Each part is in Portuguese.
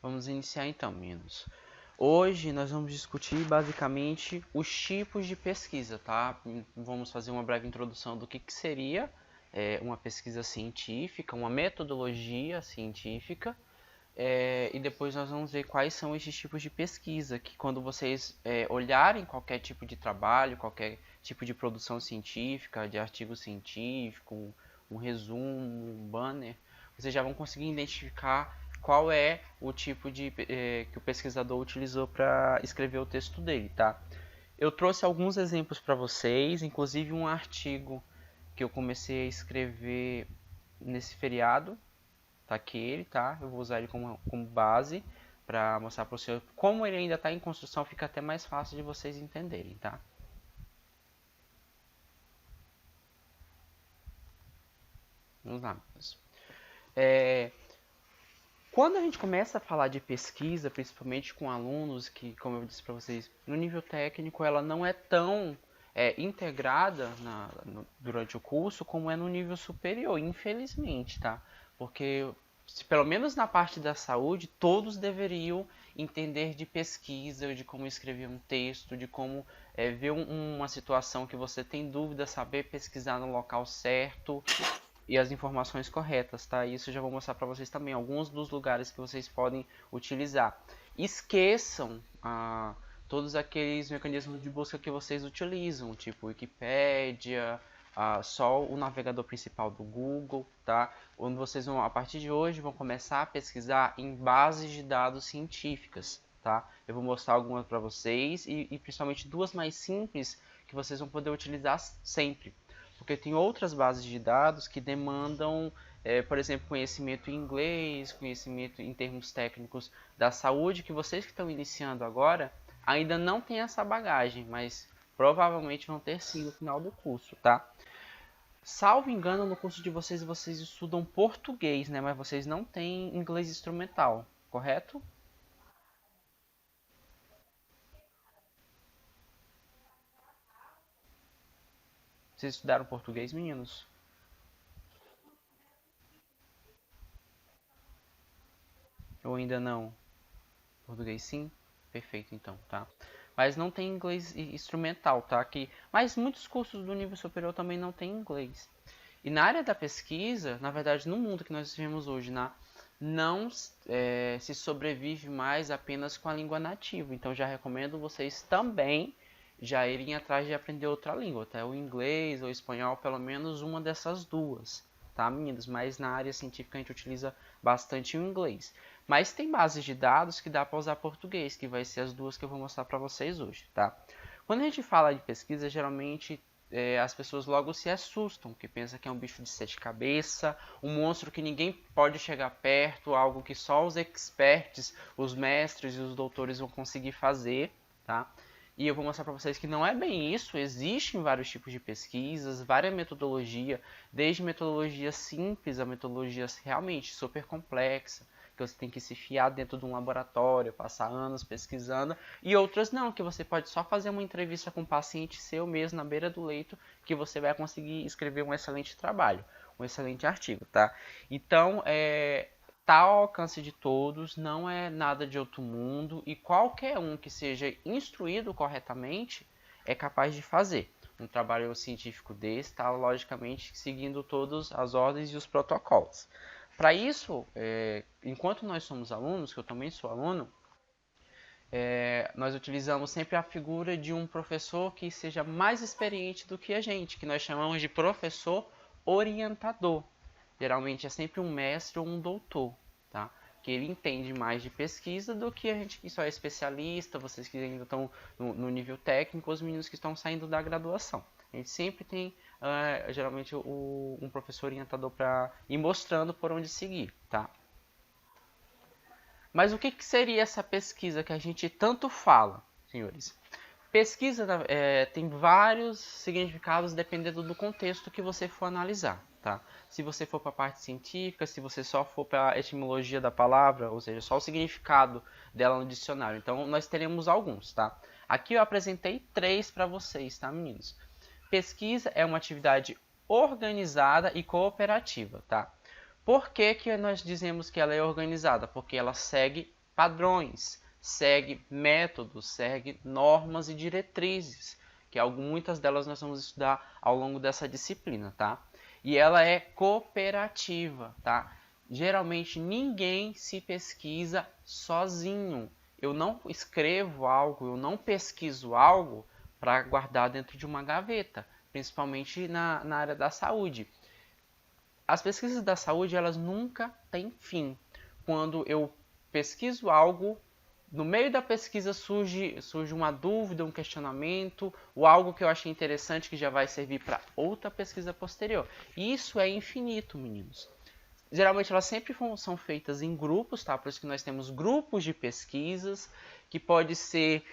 Vamos iniciar então, meninos. Hoje nós vamos discutir basicamente os tipos de pesquisa, tá? Vamos fazer uma breve introdução do que seria uma pesquisa científica, uma metodologia científica, e depois nós vamos ver quais são esses tipos de pesquisa, que quando vocês olharem qualquer tipo de trabalho, qualquer tipo de produção científica, de artigo científico, um resumo, um banner, vocês já vão conseguir identificar qual é o tipo de que o pesquisador utilizou para escrever o texto dele, tá? Eu trouxe alguns exemplos para vocês, inclusive um artigo que eu comecei a escrever nesse feriado, tá aqui ele, tá? Eu vou usar ele como base para mostrar para você como ele ainda está em construção, fica até mais fácil de vocês entenderem, tá? Vamos lá, meus. Quando a gente começa a falar de pesquisa, principalmente com alunos que, como eu disse para vocês, no nível técnico ela não é tão integrada durante o curso como é no nível superior, infelizmente, tá? Porque, pelo menos na parte da saúde, todos deveriam entender de pesquisa, de como escrever um texto, de como ver uma situação que você tem dúvida, saber pesquisar no local certo e as informações corretas, tá? Isso eu já vou mostrar para vocês também, alguns dos lugares que vocês podem utilizar. Esqueçam todos aqueles mecanismos de busca que vocês utilizam, tipo Wikipédia, só o navegador principal do Google, tá? Onde vocês vão, a partir de hoje, vão começar a pesquisar em bases de dados científicas, tá? Eu vou mostrar algumas para vocês e principalmente duas mais simples que vocês vão poder utilizar sempre. Porque tem outras bases de dados que demandam, por exemplo, conhecimento em inglês, conhecimento em termos técnicos da saúde, que vocês que estão iniciando agora ainda não têm essa bagagem, mas provavelmente vão ter sim no final do curso, tá? Salvo engano, no curso de vocês estudam português, né? Mas vocês não têm inglês instrumental, correto? Vocês estudaram português, meninos? Ou ainda não? Português sim? Perfeito então, tá? Mas não tem inglês instrumental, tá? Mas muitos cursos do nível superior também não tem inglês. E na área da pesquisa, na verdade, no mundo que nós vivemos hoje, não se sobrevive mais apenas com a língua nativa. Então já recomendo vocês também já irem atrás de aprender outra língua, tá? O inglês ou o espanhol, pelo menos uma dessas duas, tá, meninas? Mas na área científica a gente utiliza bastante o inglês. Mas tem bases de dados que dá para usar português, que vai ser as duas que eu vou mostrar para vocês hoje, tá? Quando a gente fala de pesquisa, geralmente as pessoas logo se assustam, que pensa que é um bicho de sete cabeças, um monstro que ninguém pode chegar perto, algo que só os experts, os mestres e os doutores vão conseguir fazer, tá? E eu vou mostrar para vocês que não é bem isso, existem vários tipos de pesquisas, várias metodologias, desde metodologia simples a metodologia realmente super complexa, que você tem que se fiar dentro de um laboratório, passar anos pesquisando, e outras não, que você pode só fazer uma entrevista com um paciente seu mesmo na beira do leito, que você vai conseguir escrever um excelente trabalho, um excelente artigo, tá? Então, tá ao alcance de todos, não é nada de outro mundo, e qualquer um que seja instruído corretamente é capaz de fazer. Um trabalho científico desse está, logicamente, seguindo todas as ordens e os protocolos. Para isso, enquanto nós somos alunos, que eu também sou aluno, nós utilizamos sempre a figura de um professor que seja mais experiente do que a gente, que nós chamamos de professor orientador. Geralmente é sempre um mestre ou um doutor, tá? Que ele entende mais de pesquisa do que a gente que só é especialista, vocês que ainda estão no nível técnico, os meninos que estão saindo da graduação. A gente sempre tem, geralmente, um professor orientador para ir mostrando por onde seguir, tá? Mas o que seria essa pesquisa que a gente tanto fala, senhores? Pesquisa tem vários significados dependendo do contexto que você for analisar, tá? Se você for para a parte científica, se você só for para a etimologia da palavra, ou seja, só o significado dela no dicionário. Então, nós teremos alguns, tá? Aqui eu apresentei 3 para vocês, tá, meninos? Pesquisa é uma atividade organizada e cooperativa, tá? Por que nós dizemos que ela é organizada? Porque ela segue padrões, segue métodos, segue normas e diretrizes, que muitas delas nós vamos estudar ao longo dessa disciplina, tá? E ela é cooperativa, tá? Geralmente ninguém se pesquisa sozinho. Eu não escrevo algo, eu não pesquiso algo para guardar dentro de uma gaveta, principalmente na área da saúde. As pesquisas da saúde, elas nunca têm fim. Quando eu pesquiso algo, no meio da pesquisa surge uma dúvida, um questionamento, ou algo que eu achei interessante que já vai servir para outra pesquisa posterior. E isso é infinito, meninos. Geralmente elas sempre são feitas em grupos, tá? Por isso que nós temos grupos de pesquisas, que pode ser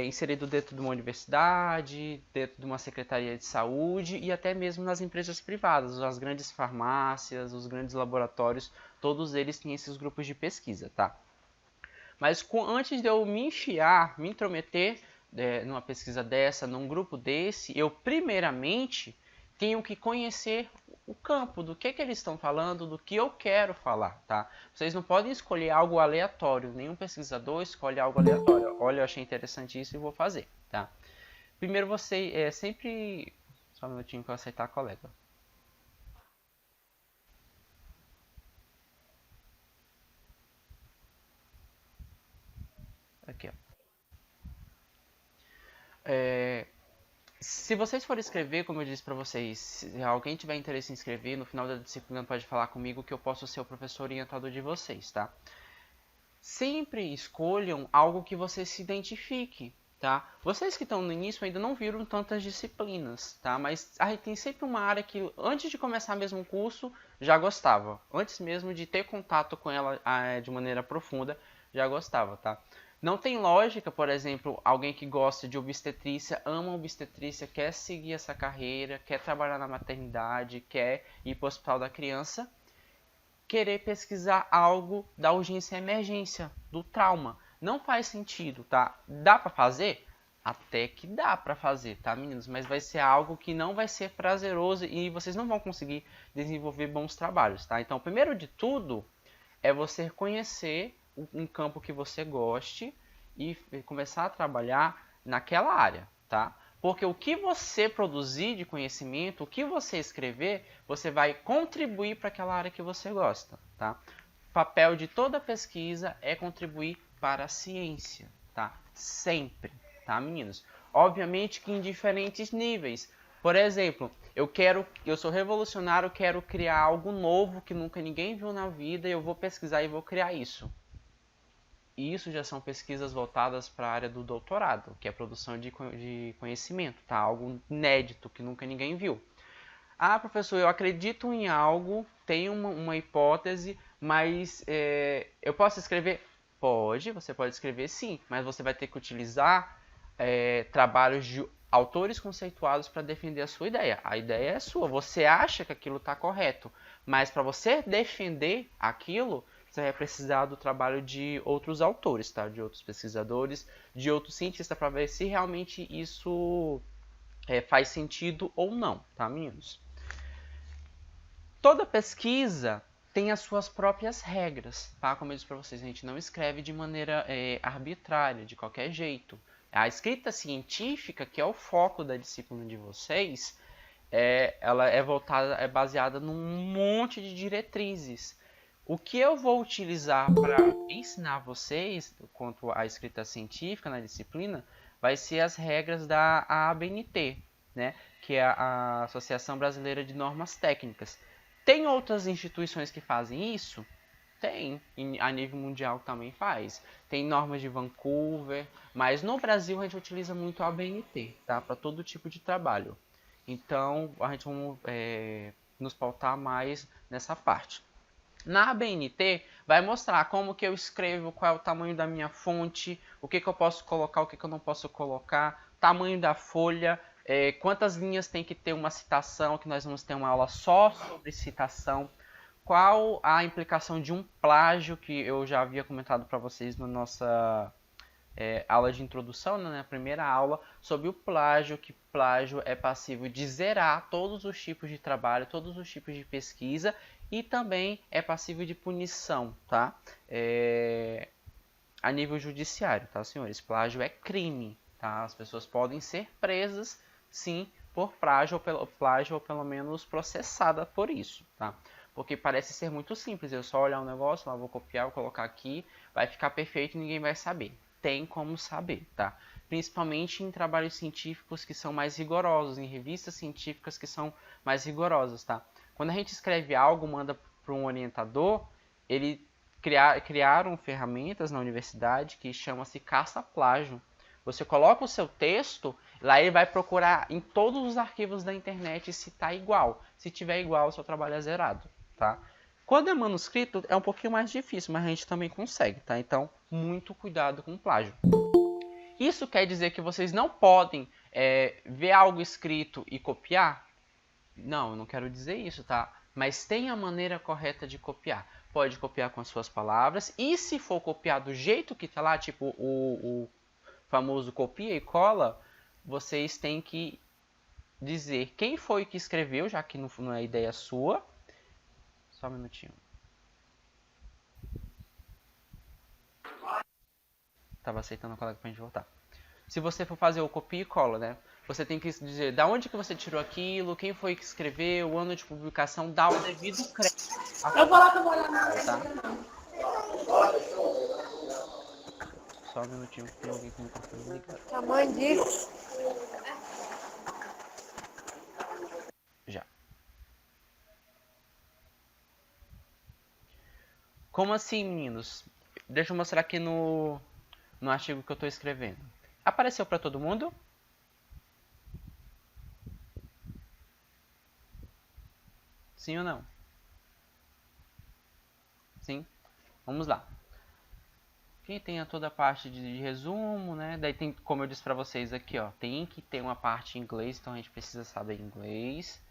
inserido dentro de uma universidade, dentro de uma secretaria de saúde e até mesmo nas empresas privadas, as grandes farmácias, os grandes laboratórios, todos eles têm esses grupos de pesquisa, tá? Mas antes de eu me enfiar, me intrometer numa pesquisa dessa, num grupo desse, eu primeiramente tenho que conhecer o campo, do que eles estão falando, do que eu quero falar, tá? Vocês não podem escolher algo aleatório, nenhum pesquisador escolhe algo aleatório. Olha, eu achei interessante isso e vou fazer, tá? Primeiro você sempre... Só um minutinho para eu aceitar a colega. Aqui, ó. Se vocês forem escrever, como eu disse para vocês, se alguém tiver interesse em escrever, no final da disciplina pode falar comigo que eu posso ser o professor orientador de vocês, tá? Sempre escolham algo que você se identifique, tá? Vocês que estão no início ainda não viram tantas disciplinas, tá? Mas a gente tem sempre uma área que antes de começar mesmo o curso já gostava, antes mesmo de ter contato com ela de maneira profunda, já gostava, tá? Não tem lógica, por exemplo, alguém que gosta de obstetrícia, ama obstetrícia, quer seguir essa carreira, quer trabalhar na maternidade, quer ir para o hospital da criança, querer pesquisar algo da urgência e emergência, do trauma. Não faz sentido, tá? Dá para fazer? Até que dá para fazer, tá, meninos? Mas vai ser algo que não vai ser prazeroso e vocês não vão conseguir desenvolver bons trabalhos, tá? Então, primeiro de tudo, é você conhecer um campo que você goste e começar a trabalhar naquela área, tá? Porque o que você produzir de conhecimento, o que você escrever, você vai contribuir para aquela área que você gosta, tá? O papel de toda pesquisa é contribuir para a ciência, tá? Sempre, tá, meninos? Obviamente que em diferentes níveis. Por exemplo, eu sou revolucionário, quero criar algo novo que nunca ninguém viu na vida e eu vou pesquisar e vou criar isso. E isso já são pesquisas voltadas para a área do doutorado, que é a produção de conhecimento, tá? Algo inédito que nunca ninguém viu. Ah, professor, eu acredito em algo, tenho uma hipótese, mas eu posso escrever? Pode, você pode escrever sim, mas você vai ter que utilizar trabalhos de autores conceituados para defender a sua ideia. A ideia é sua, você acha que aquilo está correto, mas para você defender aquilo, você vai precisar do trabalho de outros autores, tá? De outros pesquisadores, de outros cientistas, para ver se realmente isso faz sentido ou não, tá, meninos? Toda pesquisa tem as suas próprias regras, tá? Como eu disse para vocês, a gente não escreve de maneira arbitrária, de qualquer jeito. A escrita científica, que é o foco da disciplina de vocês, ela é baseada num monte de diretrizes. O que eu vou utilizar para ensinar vocês quanto à escrita científica na disciplina vai ser as regras da ABNT, né? Que é a Associação Brasileira de Normas Técnicas. Tem outras instituições que fazem isso? Tem, a nível mundial também faz. Tem normas de Vancouver, mas no Brasil a gente utiliza muito a ABNT, tá? Para todo tipo de trabalho. Então a gente vai nos pautar mais nessa parte. Na ABNT vai mostrar como que eu escrevo, qual é o tamanho da minha fonte, o que eu posso colocar, o que eu não posso colocar, tamanho da folha, quantas linhas tem que ter uma citação, que nós vamos ter uma aula só sobre citação, qual a implicação de um plágio, que eu já havia comentado para vocês na nossa aula de introdução, né, na primeira aula, sobre o plágio, que plágio é passível de zerar todos os tipos de trabalho, todos os tipos de pesquisa, e também é passível de punição, tá? a nível judiciário, tá, senhores? Plágio é crime, tá? As pessoas podem ser presas, sim, por plágio ou pelo menos processada por isso, tá? Porque parece ser muito simples, eu só olhar um negócio, lá vou copiar, vou colocar aqui, vai ficar perfeito e ninguém vai saber. Tem como saber, tá? Principalmente em trabalhos científicos que são mais rigorosos, em revistas científicas que são mais rigorosas, tá? Quando a gente escreve algo, manda para um orientador, ele criaram ferramentas na universidade que chama-se caça-plágio. Você coloca o seu texto, lá ele vai procurar em todos os arquivos da internet se está igual. Se tiver igual, o seu trabalho é zerado, tá? Quando é manuscrito, é um pouquinho mais difícil, mas a gente também consegue, tá? Então, muito cuidado com o plágio. Isso quer dizer que vocês não podem ver algo escrito e copiar? Não, eu não quero dizer isso, tá? Mas tem a maneira correta de copiar. Pode copiar com as suas palavras. E se for copiar do jeito que tá lá, tipo o famoso copia e cola, vocês têm que dizer quem foi que escreveu, já que não é ideia sua. Só um minutinho. Tava aceitando o colega pra gente voltar. Se você for fazer o copia e cola, né? Você tem que dizer da onde que você tirou aquilo, quem foi que escreveu, o ano de publicação, dá o devido crédito. Eu vou lá que eu vou olhar na tá? Só um minutinho que tem alguém com o microfone ligado. A mãe disse. Já. Como assim, meninos? Deixa eu mostrar aqui no artigo que eu estou escrevendo. Apareceu para todo mundo? Sim ou não? Sim? Vamos lá. Aqui tem toda a parte de resumo, né? Daí tem, como eu disse para vocês aqui, ó, tem que ter uma parte em inglês, então a gente precisa saber inglês.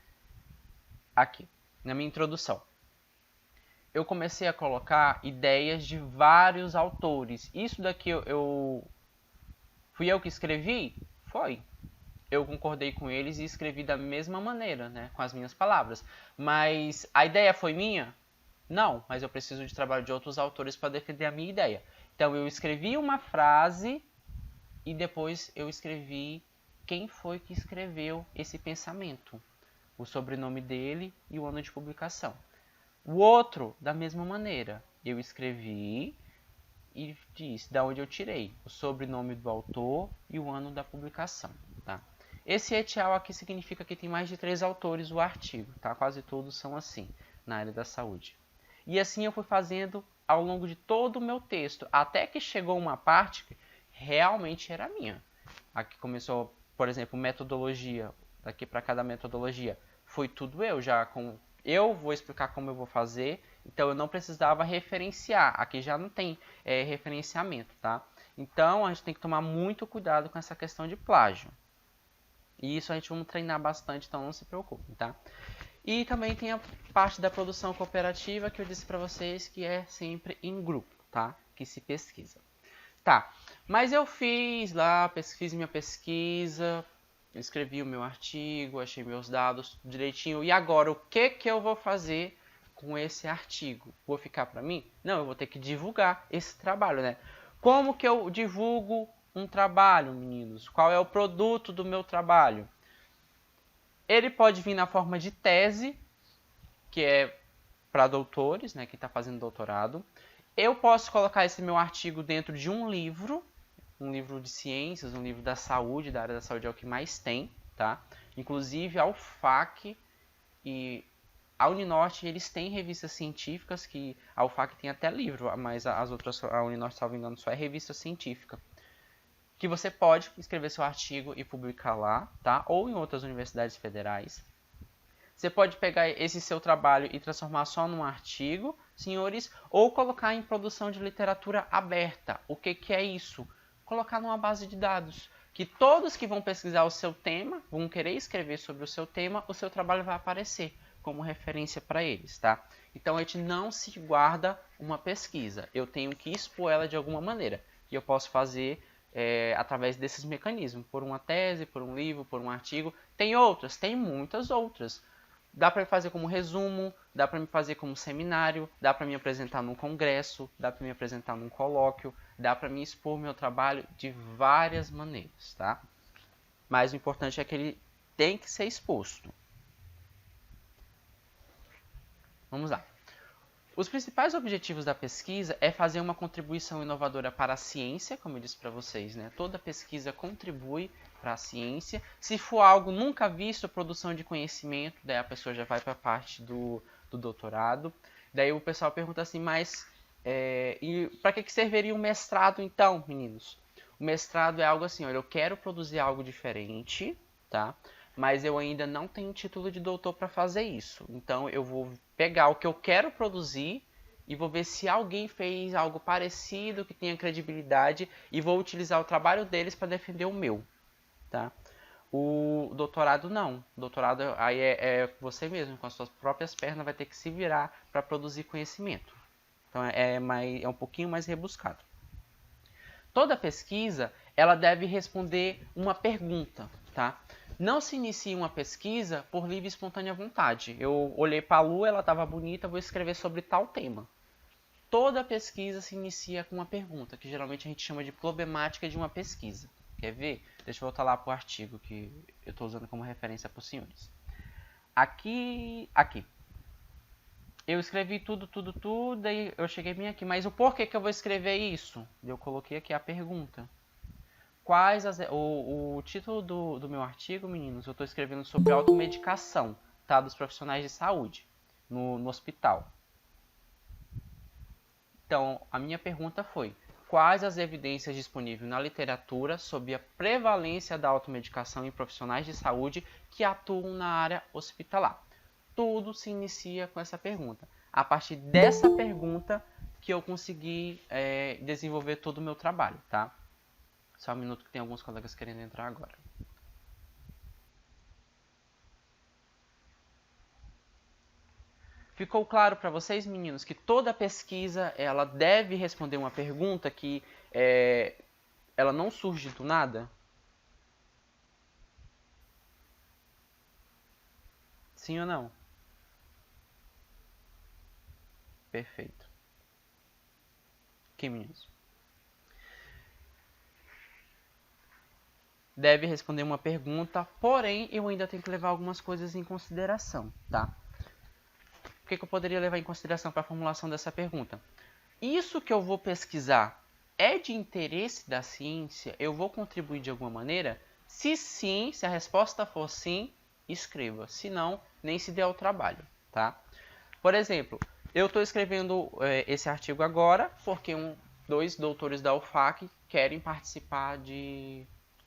Aqui, na minha introdução, eu comecei a colocar ideias de vários autores. Isso daqui fui eu que escrevi? Foi. Eu concordei com eles e escrevi da mesma maneira, né, com as minhas palavras. Mas a ideia foi minha? Não, mas eu preciso de trabalho de outros autores para defender a minha ideia. Então eu escrevi uma frase e depois eu escrevi quem foi que escreveu esse pensamento, o sobrenome dele e o ano de publicação. O outro, da mesma maneira, eu escrevi e disse da onde eu tirei o sobrenome do autor e o ano da publicação, tá? Esse et al. Aqui significa que tem mais de 3 autores o artigo, tá? Quase todos são assim, na área da saúde. E assim eu fui fazendo ao longo de todo o meu texto, até que chegou uma parte que realmente era minha. Aqui começou, por exemplo, metodologia. Daqui para cada metodologia foi tudo eu, já com eu vou explicar como eu vou fazer, então eu não precisava referenciar. Aqui já não tem referenciamento, tá? Então a gente tem que tomar muito cuidado com essa questão de plágio. E isso a gente vai treinar bastante, então não se preocupem, tá? E também tem a parte da produção cooperativa que eu disse para vocês que é sempre em grupo, tá? Que se pesquisa. Tá, mas eu fiz lá, fiz minha pesquisa, escrevi o meu artigo, achei meus dados direitinho. E agora, o que eu vou fazer com esse artigo? Vou ficar para mim? Não, eu vou ter que divulgar esse trabalho, né? Como que eu divulgo um trabalho, meninos? Qual é o produto do meu trabalho? Ele pode vir na forma de tese, que é para doutores, né, que está fazendo doutorado. Eu posso colocar esse meu artigo dentro de um livro de ciências, um livro da saúde, da área da saúde é o que mais tem, tá? Inclusive a UFAC e a Uninorte, eles têm revistas científicas, que a UFAC tem até livro, mas as outras, a Uninorte, se não me engano, só é revista científica. Que você pode escrever seu artigo e publicar lá, tá? Ou em outras universidades federais. Você pode pegar esse seu trabalho e transformar só num artigo, senhores, ou colocar em produção de literatura aberta. O que é isso? Colocar numa base de dados, que todos que vão pesquisar o seu tema, vão querer escrever sobre o seu tema, o seu trabalho vai aparecer como referência para eles, tá? Então a gente não se guarda uma pesquisa, eu tenho que expor ela de alguma maneira, e eu posso fazer através desses mecanismos, por uma tese, por um livro, por um artigo. Tem outras, tem muitas outras. Dá para fazer como resumo, dá para me fazer como seminário, dá para me apresentar num congresso, dá para me apresentar num colóquio, dá para me expor meu trabalho de várias maneiras, tá? Mas o importante é que ele tem que ser exposto. Vamos lá. Os principais objetivos da pesquisa é fazer uma contribuição inovadora para a ciência, como eu disse para vocês, né? Toda pesquisa contribui para a ciência. Se for algo nunca visto, produção de conhecimento, daí a pessoa já vai para a parte do doutorado. Daí o pessoal pergunta assim, mas e para que serviria um mestrado então, meninos? O mestrado é algo assim, olha, eu quero produzir algo diferente, tá? Mas eu ainda não tenho título de doutor para fazer isso. Então eu vou pegar o que eu quero produzir e vou ver se alguém fez algo parecido, que tenha credibilidade, e vou utilizar o trabalho deles para defender o meu, tá? O doutorado não. O doutorado aí é você mesmo, com as suas próprias pernas, vai ter que se virar para produzir conhecimento. Então é um pouquinho mais rebuscado. Toda pesquisa ela deve responder uma pergunta, tá? Não se inicia uma pesquisa por livre e espontânea vontade. Eu olhei para a lua, ela estava bonita, vou escrever sobre tal tema. Toda pesquisa se inicia com uma pergunta, que geralmente a gente chama de problemática de uma pesquisa. Quer ver? Deixa eu voltar lá para o artigo que eu estou usando como referência para os senhores. Aqui. Eu escrevi tudo, e eu cheguei bem aqui. Mas o porquê que eu vou escrever isso? Eu coloquei aqui a pergunta. O título do meu artigo, meninos, eu estou escrevendo sobre automedicação, tá, dos profissionais de saúde no hospital. Então, a minha pergunta foi: quais as evidências disponíveis na literatura sobre a prevalência da automedicação em profissionais de saúde que atuam na área hospitalar? Tudo se inicia com essa pergunta. A partir dessa pergunta que eu consegui desenvolver todo o meu trabalho, tá? Só um minuto que tem alguns colegas querendo entrar agora. Ficou claro para vocês, meninos, que toda pesquisa ela deve responder uma pergunta que ela não surge do nada? Sim ou não? Perfeito. Ok, meninos? Deve responder uma pergunta, porém eu ainda tenho que levar algumas coisas em consideração, tá? O que eu poderia levar em consideração para a formulação dessa pergunta? Isso que eu vou pesquisar é de interesse da ciência? Eu vou contribuir de alguma maneira? Se sim, se a resposta for sim, escreva. Se não, nem se dê ao trabalho, tá? Por exemplo, eu estou escrevendo esse artigo agora porque dois doutores da UFAC querem participar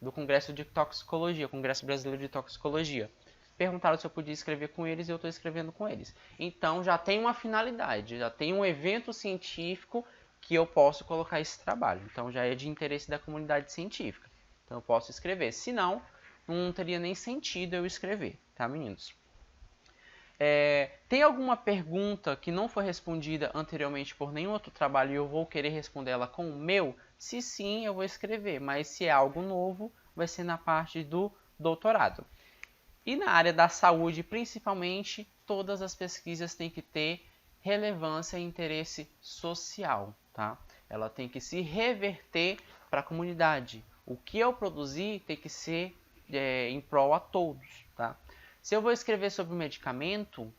do Congresso de Toxicologia, Congresso Brasileiro de Toxicologia. Perguntaram se eu podia escrever com eles e eu estou escrevendo com eles. Então já tem uma finalidade, já tem um evento científico que eu posso colocar esse trabalho. Então já é de interesse da comunidade científica. Então eu posso escrever. Se não, não teria nem sentido eu escrever, tá, meninos? Tem alguma pergunta que não foi respondida anteriormente por nenhum outro trabalho e eu vou querer responder ela com o meu? Se sim, eu vou escrever, mas se é algo novo, vai ser na parte do doutorado. E na área da saúde, principalmente, todas as pesquisas têm que ter relevância e interesse social, tá? Ela tem que se reverter para a comunidade. O que eu produzir tem que ser em prol a todos, tá? Se eu vou escrever sobre um medicamento,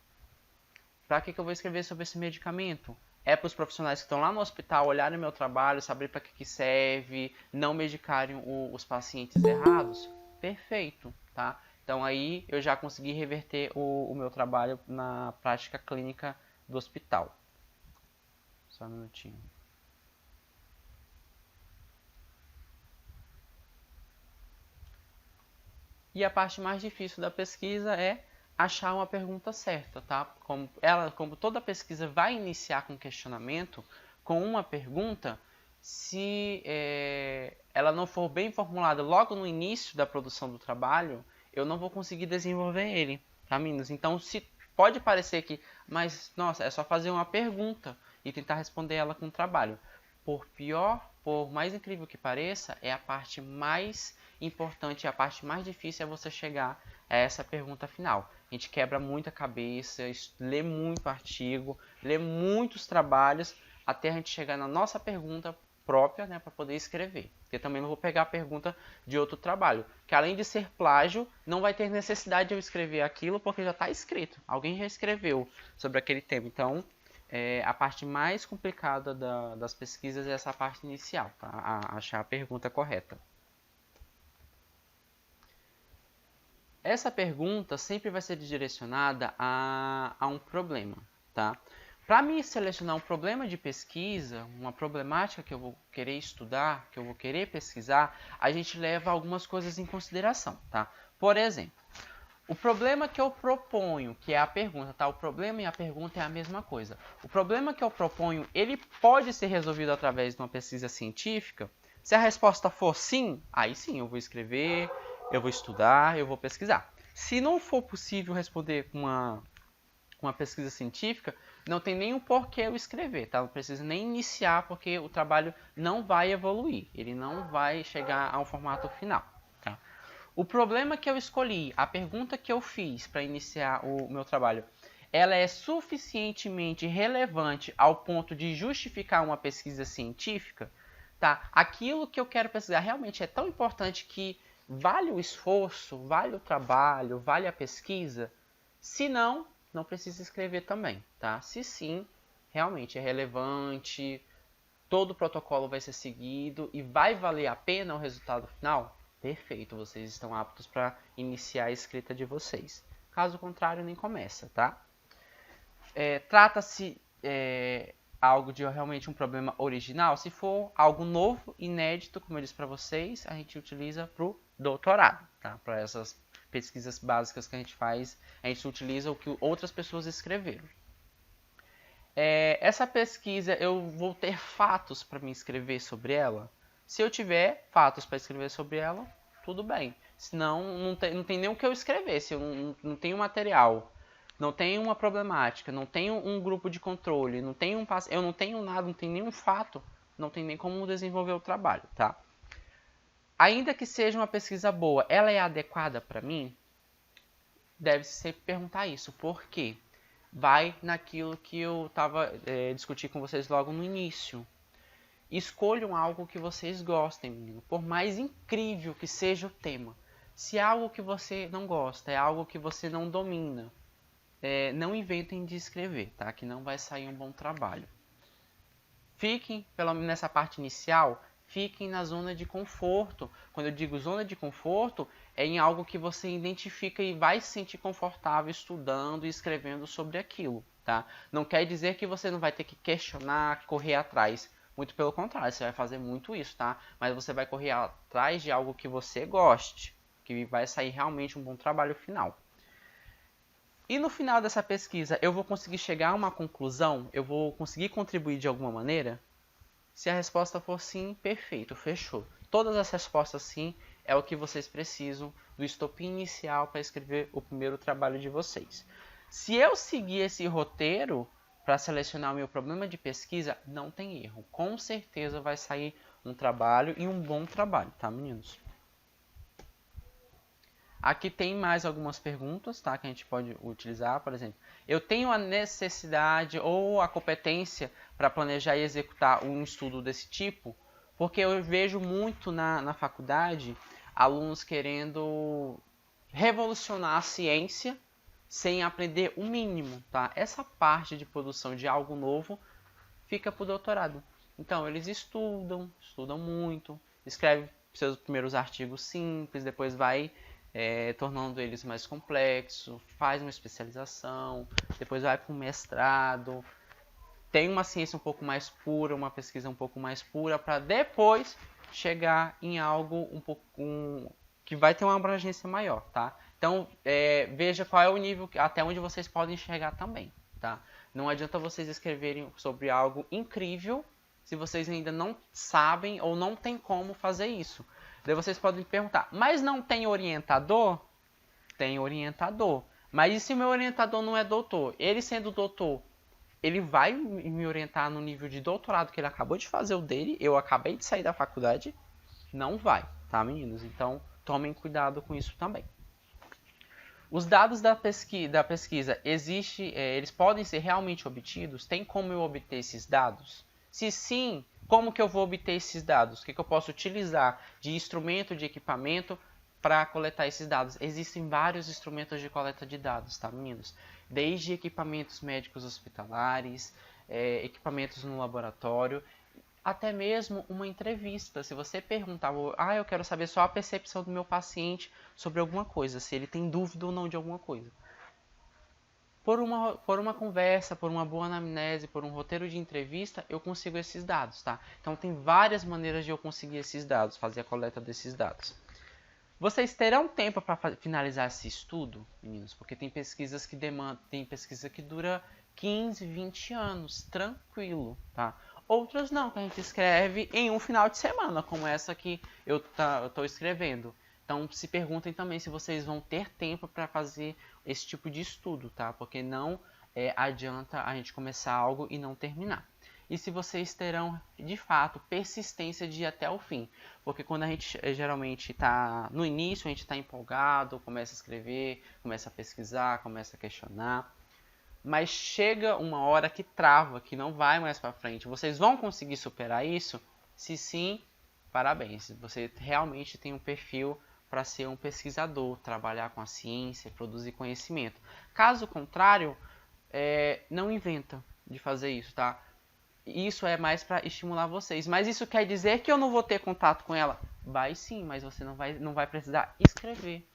para que eu vou escrever sobre esse medicamento? É para os profissionais que estão lá no hospital olharem meu trabalho, saber para que serve, não medicarem os pacientes errados? Perfeito, tá? Então aí eu já consegui reverter o meu trabalho na prática clínica do hospital. Só um minutinho. E a parte mais difícil da pesquisa é achar uma pergunta certa, tá? Como toda pesquisa vai iniciar com questionamento, com uma pergunta, se ela não for bem formulada logo no início da produção do trabalho, eu não vou conseguir desenvolver ele, tá, meninos? Então, pode parecer que, mas, nossa, é só fazer uma pergunta e tentar responder ela com o trabalho. Por mais incrível que pareça, é a parte mais importante, a parte mais difícil é você chegar a essa pergunta final. A gente quebra muita cabeça, lê muito artigo, lê muitos trabalhos, até a gente chegar na nossa pergunta própria, né, para poder escrever. Porque também não vou pegar a pergunta de outro trabalho, que além de ser plágio, não vai ter necessidade de eu escrever aquilo, porque já está escrito. Alguém já escreveu sobre aquele tema. Então, a parte mais complicada das pesquisas é essa parte inicial, tá? Achar a pergunta correta. Essa pergunta sempre vai ser direcionada a um problema, tá? Para mim selecionar um problema de pesquisa, uma problemática que eu vou querer estudar, que eu vou querer pesquisar, a gente leva algumas coisas em consideração, tá? Por exemplo, o problema que eu proponho, que é a pergunta, tá? O problema e a pergunta é a mesma coisa. O problema que eu proponho, ele pode ser resolvido através de uma pesquisa científica? Se a resposta for sim, aí sim eu vou escrever, eu vou estudar, eu vou pesquisar. Se não for possível responder com uma pesquisa científica, não tem nem o porquê eu escrever, tá? Não preciso nem iniciar, porque o trabalho não vai evoluir, ele não vai chegar ao formato final, tá? O problema que eu escolhi, a pergunta que eu fiz para iniciar o meu trabalho, ela é suficientemente relevante ao ponto de justificar uma pesquisa científica, tá? Aquilo que eu quero pesquisar realmente é tão importante que vale o esforço, vale o trabalho, vale a pesquisa? Se não, não precisa escrever também, tá? Se sim, realmente é relevante, todo o protocolo vai ser seguido e vai valer a pena o resultado final? Perfeito, vocês estão aptos para iniciar a escrita de vocês. Caso contrário, nem começa, tá? Trata-se algo de realmente um problema original. Se for algo novo, inédito, como eu disse para vocês, a gente utiliza para o doutorado, tá? Para essas pesquisas básicas que a gente faz, a gente utiliza o que outras pessoas escreveram. Essa pesquisa, eu vou ter fatos para me escrever sobre ela? Se eu tiver fatos para escrever sobre ela, tudo bem. Senão, não tem nem o que eu escrever. Se eu não tenho material, não tenho uma problemática, não tenho um grupo de controle, eu não tenho nada, não tenho nenhum fato, não tem nem como desenvolver o trabalho, tá? Ainda que seja uma pesquisa boa, ela é adequada para mim? Deve-se sempre perguntar isso. Por quê? Vai naquilo que eu estava discutindo com vocês logo no início. Escolham algo que vocês gostem, menino. Por mais incrível que seja o tema. Se é algo que você não gosta, é algo que você não domina, não inventem de escrever, tá? Que não vai sair um bom trabalho. Fiquem, pelo menos nessa parte inicial, fiquem na zona de conforto. Quando eu digo zona de conforto, é em algo que você identifica e vai se sentir confortável estudando e escrevendo sobre aquilo, tá? Não quer dizer que você não vai ter que questionar, correr atrás. Muito pelo contrário, você vai fazer muito isso, tá? Mas você vai correr atrás de algo que você goste, que vai sair realmente um bom trabalho final. E no final dessa pesquisa, eu vou conseguir chegar a uma conclusão? Eu vou conseguir contribuir de alguma maneira? Se a resposta for sim, perfeito, fechou. Todas as respostas sim é o que vocês precisam do estopim inicial para escrever o primeiro trabalho de vocês. Se eu seguir esse roteiro para selecionar o meu problema de pesquisa, não tem erro. Com certeza vai sair um trabalho e um bom trabalho, tá, meninos? Aqui tem mais algumas perguntas, tá, que a gente pode utilizar. Por exemplo, eu tenho a necessidade ou a competência para planejar e executar um estudo desse tipo? Porque eu vejo muito na faculdade alunos querendo revolucionar a ciência sem aprender o mínimo, tá? Essa parte de produção de algo novo fica para o doutorado. Então, eles estudam muito, escrevem seus primeiros artigos simples, depois vai tornando eles mais complexos, faz uma especialização, depois vai para um mestrado, tem uma ciência um pouco mais pura, uma pesquisa um pouco mais pura, para depois chegar em algo que vai ter uma abrangência maior, tá? Então, veja qual é o nível até onde vocês podem chegar também, tá? Não adianta vocês escreverem sobre algo incrível se vocês ainda não sabem ou não tem como fazer isso. Daí vocês podem perguntar, mas não tem orientador? Tem orientador. Mas e se o meu orientador não é doutor? Ele sendo doutor, ele vai me orientar no nível de doutorado que ele acabou de fazer o dele? Eu acabei de sair da faculdade? Não vai, tá, meninos? Então, tomem cuidado com isso também. Os dados da pesquisa eles podem ser realmente obtidos? Tem como eu obter esses dados? Se sim, como que eu vou obter esses dados? O que eu posso utilizar de instrumento, de equipamento para coletar esses dados? Existem vários instrumentos de coleta de dados, tá, meninos? Desde equipamentos médicos hospitalares, equipamentos no laboratório, até mesmo uma entrevista. Se você perguntar, eu quero saber só a percepção do meu paciente sobre alguma coisa, se ele tem dúvida ou não de alguma coisa. Por uma conversa, por uma boa anamnese, por um roteiro de entrevista, eu consigo esses dados, tá? Então tem várias maneiras de eu conseguir esses dados, fazer a coleta desses dados. Vocês terão tempo para finalizar esse estudo, meninos? Porque tem pesquisas que tem pesquisa que dura 15, 20 anos, tranquilo, tá? Outras não, que a gente escreve em um final de semana, como essa que eu estou escrevendo. Então se perguntem também se vocês vão ter tempo para fazer esse tipo de estudo, tá? Porque não adianta a gente começar algo e não terminar. E se vocês terão, de fato, persistência de ir até o fim. Porque quando a gente geralmente está no início, a gente está empolgado, começa a escrever, começa a pesquisar, começa a questionar. Mas chega uma hora que trava, que não vai mais para frente. Vocês vão conseguir superar isso? Se sim, parabéns. Você realmente tem um perfil para ser um pesquisador, trabalhar com a ciência, produzir conhecimento. Caso contrário, não inventa de fazer isso, tá? Isso é mais para estimular vocês. Mas isso quer dizer que eu não vou ter contato com ela? Vai sim, mas você não vai precisar escrever.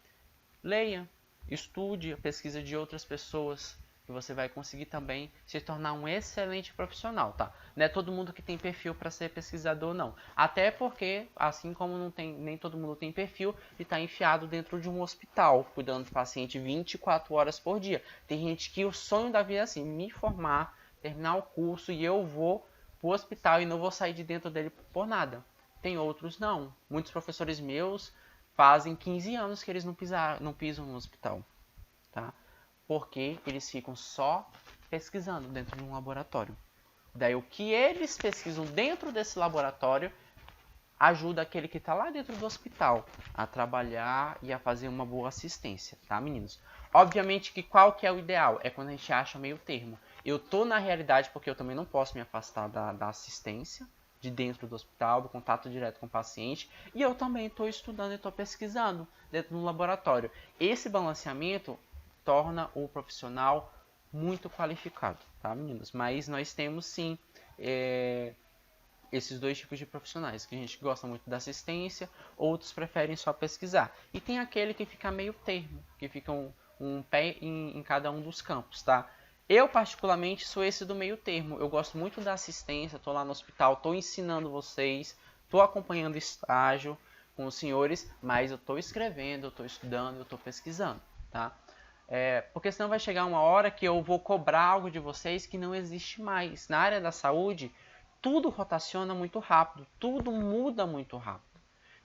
Leia, estude a pesquisa de outras pessoas, que você vai conseguir também se tornar um excelente profissional, tá? Não é todo mundo que tem perfil para ser pesquisador, não. Até porque, assim como nem todo mundo tem perfil de estar enfiado dentro de um hospital, cuidando do paciente 24 horas por dia. Tem gente que o sonho da vida é assim, me formar, terminar o curso e eu vou pro hospital e não vou sair de dentro dele por nada. Tem outros não. Muitos professores meus fazem 15 anos que eles não pisam no hospital, tá? Porque eles ficam só pesquisando dentro de um laboratório. Daí o que eles pesquisam dentro desse laboratório ajuda aquele que está lá dentro do hospital a trabalhar e a fazer uma boa assistência, tá, meninos? Obviamente que qual que é o ideal? É quando a gente acha meio termo. Eu tô na realidade porque eu também não posso me afastar da assistência, de dentro do hospital, do contato direto com o paciente, e eu também estou estudando e estou pesquisando dentro do laboratório. Esse balanceamento torna o profissional muito qualificado, tá, meninos? Mas nós temos sim esses dois tipos de profissionais, que a gente gosta muito da assistência, outros preferem só pesquisar. E tem aquele que fica meio termo, que fica um pé em cada um dos campos, tá? Eu, particularmente, sou esse do meio termo. Eu gosto muito da assistência, estou lá no hospital, estou ensinando vocês, estou acompanhando estágio com os senhores, mas eu estou escrevendo, eu estou estudando, eu estou pesquisando, tá? Porque senão vai chegar uma hora que eu vou cobrar algo de vocês que não existe mais. Na área da saúde, tudo rotaciona muito rápido, tudo muda muito rápido.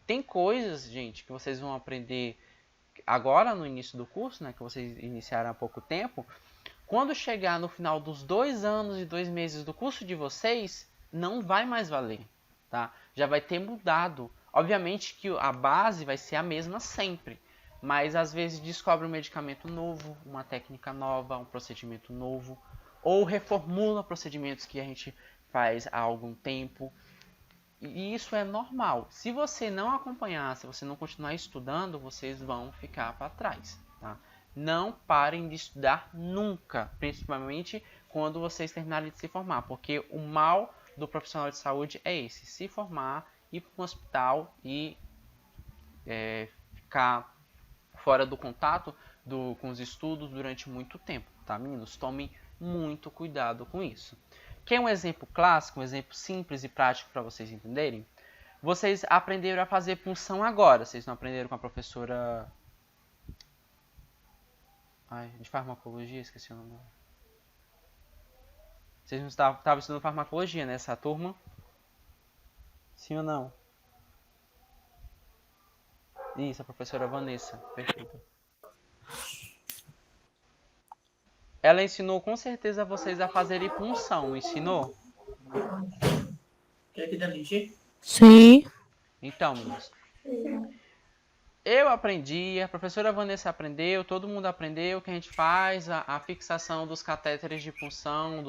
Tem coisas, gente, que vocês vão aprender agora no início do curso, né, que vocês iniciaram há pouco tempo. Quando chegar no final dos 2 anos e 2 meses do curso de vocês, não vai mais valer, tá? Já vai ter mudado. Obviamente que a base vai ser a mesma sempre, mas às vezes descobre um medicamento novo, uma técnica nova, um procedimento novo, ou reformula procedimentos que a gente faz há algum tempo. E isso é normal. Se você não acompanhar, se você não continuar estudando, vocês vão ficar para trás, tá? Não parem de estudar nunca, principalmente quando vocês terminarem de se formar, porque o mal do profissional de saúde é esse: se formar, ir para um hospital e ficar fora do contato com os estudos durante muito tempo, tá, meninos? Tomem muito cuidado com isso. Quer um exemplo clássico, um exemplo simples e prático para vocês entenderem? Vocês aprenderam a fazer punção agora, vocês não aprenderam com a professora de farmacologia, esqueci o nome. Vocês não estavam estudando farmacologia nessa turma? Sim ou não? Isso, a professora Vanessa, perfeito. Ela ensinou com certeza vocês a fazerem punção, não ensinou? Sim. Então, meninos, eu aprendi, a professora Vanessa aprendeu, todo mundo aprendeu que a gente faz a fixação dos catéteres de punção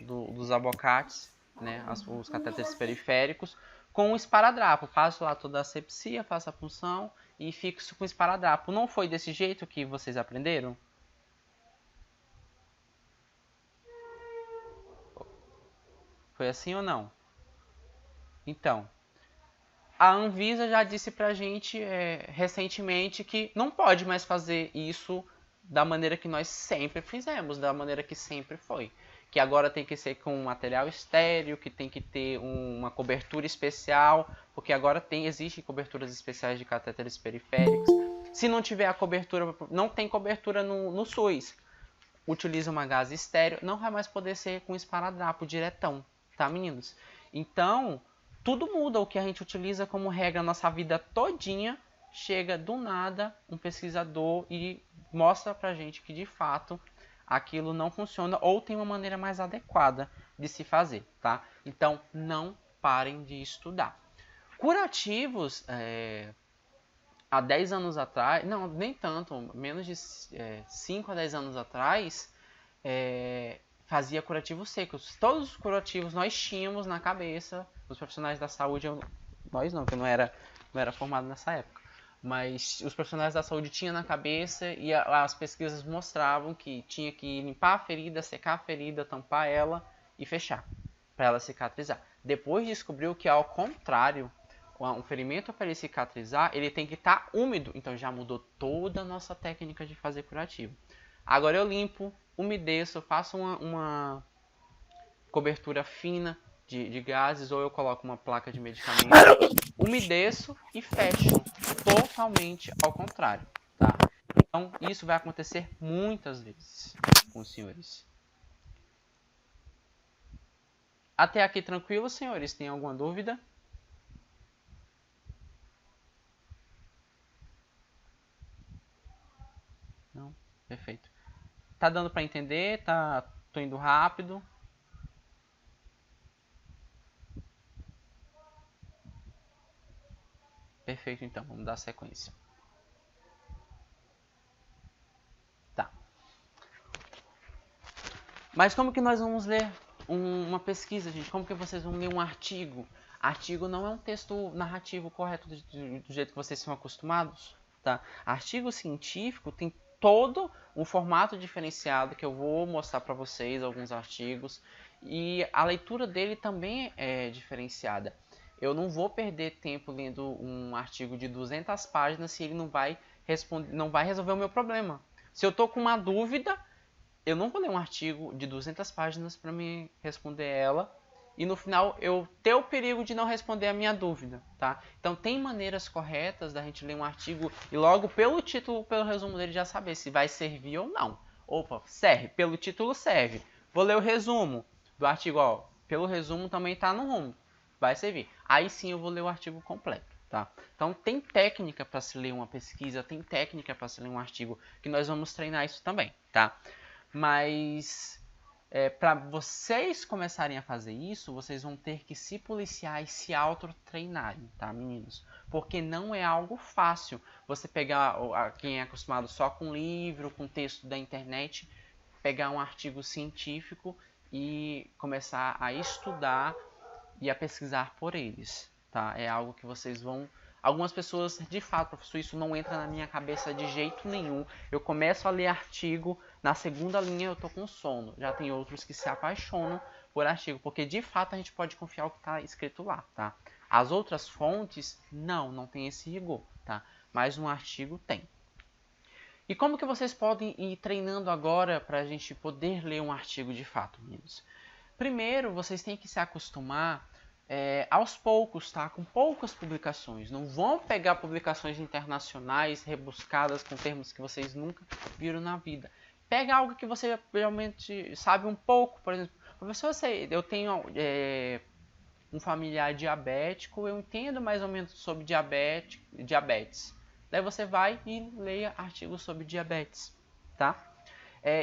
dos abocates, né, os catéteres periféricos, com o esparadrapo. Faço lá toda a asepsia, faço a punção e fixo com o esparadrapo. Não foi desse jeito que vocês aprenderam? Foi assim ou não? Então, a Anvisa já disse pra gente recentemente que não pode mais fazer isso da maneira que nós sempre fizemos, da maneira que sempre foi. Que agora tem que ser com material estéreo, que tem que ter uma cobertura especial, porque agora existem coberturas especiais de catéteres periféricos. Se não tiver a cobertura, não tem cobertura no SUS, utiliza uma gase estéreo, não vai mais poder ser com esparadrapo diretão, tá, meninos? Então, tudo muda. O que a gente utiliza como regra na nossa vida todinha, chega do nada um pesquisador e mostra pra gente que de fato aquilo não funciona ou tem uma maneira mais adequada de se fazer, tá? Então, não parem de estudar. Curativos, há 10 anos atrás, não, nem tanto, menos de 5 a 10 anos atrás, fazia curativos secos. Todos os curativos nós tínhamos na cabeça, os profissionais da saúde, nós não, porque eu não era formado nessa época, mas os profissionais da saúde tinham na cabeça e as pesquisas mostravam que tinha que limpar a ferida, secar a ferida, tampar ela e fechar, para ela cicatrizar. Depois descobriu que ao contrário, um ferimento para ele cicatrizar, ele tem que estar úmido. Então já mudou toda a nossa técnica de fazer curativo. Agora eu limpo, umedeço, faço uma cobertura fina de gases, ou eu coloco uma placa de medicamento, umedeço e fecho. Totalmente ao contrário, tá? Então isso vai acontecer muitas vezes com os senhores. Até aqui tranquilo, senhores? Tem alguma dúvida? Não? Perfeito. Tá dando para entender? Tô indo rápido? Perfeito, então. Vamos dar sequência. Tá. Mas como que nós vamos ler uma pesquisa, gente? Como que vocês vão ler um artigo? Artigo não é um texto narrativo correto do jeito que vocês são acostumados, tá? Artigo científico tem todo um formato diferenciado que eu vou mostrar para vocês, alguns artigos, e a leitura dele também é diferenciada. Eu não vou perder tempo lendo um artigo de 200 páginas se ele não vai resolver o meu problema. Se eu estou com uma dúvida, eu não vou ler um artigo de 200 páginas para me responder ela e no final eu ter o perigo de não responder a minha dúvida, tá? Então tem maneiras corretas da gente ler um artigo e logo pelo título, pelo resumo dele já saber se vai servir ou não. Opa, serve, pelo título serve. Vou ler o resumo do artigo, ó, pelo resumo também está no rumo, vai servir. Aí sim eu vou ler o artigo completo. Tá? Então tem técnica para se ler uma pesquisa, tem técnica para se ler um artigo, que nós vamos treinar isso também, tá? Mas para vocês começarem a fazer isso, vocês vão ter que se policiar e se auto-treinarem, tá, meninos? Porque não é algo fácil você pegar, quem é acostumado só com livro, com texto da internet, pegar um artigo científico e começar a estudar e a pesquisar por eles, tá? É algo que vocês vão... Algumas pessoas, de fato, professor, isso não entra na minha cabeça de jeito nenhum. Eu começo a ler artigo, na segunda linha eu tô com sono. Já tem outros que se apaixonam por artigo, porque de fato a gente pode confiar o que está escrito lá, tá? As outras fontes, não tem esse rigor, tá? Mas um artigo tem. E como que vocês podem ir treinando agora para a gente poder ler um artigo de fato, meninos? Primeiro, vocês têm que se acostumar aos poucos, tá? Com poucas publicações. Não vão pegar publicações internacionais rebuscadas com termos que vocês nunca viram na vida. Pega algo que você realmente sabe um pouco. Por exemplo, professor, eu tenho um familiar diabético, eu entendo mais ou menos sobre diabetes. Daí você vai e leia artigos sobre diabetes, tá?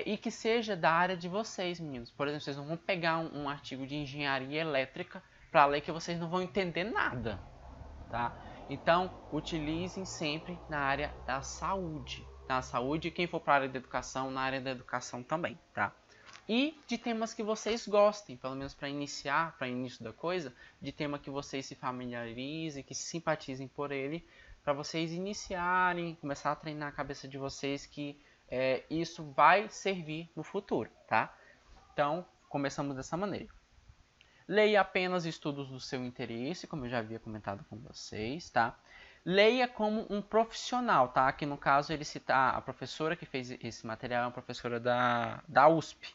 E que seja da área de vocês, meninos. Por exemplo, vocês não vão pegar um artigo de engenharia elétrica para ler que vocês não vão entender nada, tá? Então, utilizem sempre na área da saúde. Na saúde, quem for para a área da educação, na área da educação também, tá? E de temas que vocês gostem, pelo menos para iniciar, para início da coisa, de tema que vocês se familiarizem, que se simpatizem por ele, para vocês iniciarem, começar a treinar a cabeça de vocês que isso vai servir no futuro, tá? Então, começamos dessa maneira. Leia apenas estudos do seu interesse, como eu já havia comentado com vocês, tá? Leia como um profissional, tá? Aqui no caso ele cita a professora que fez esse material, é uma professora da USP,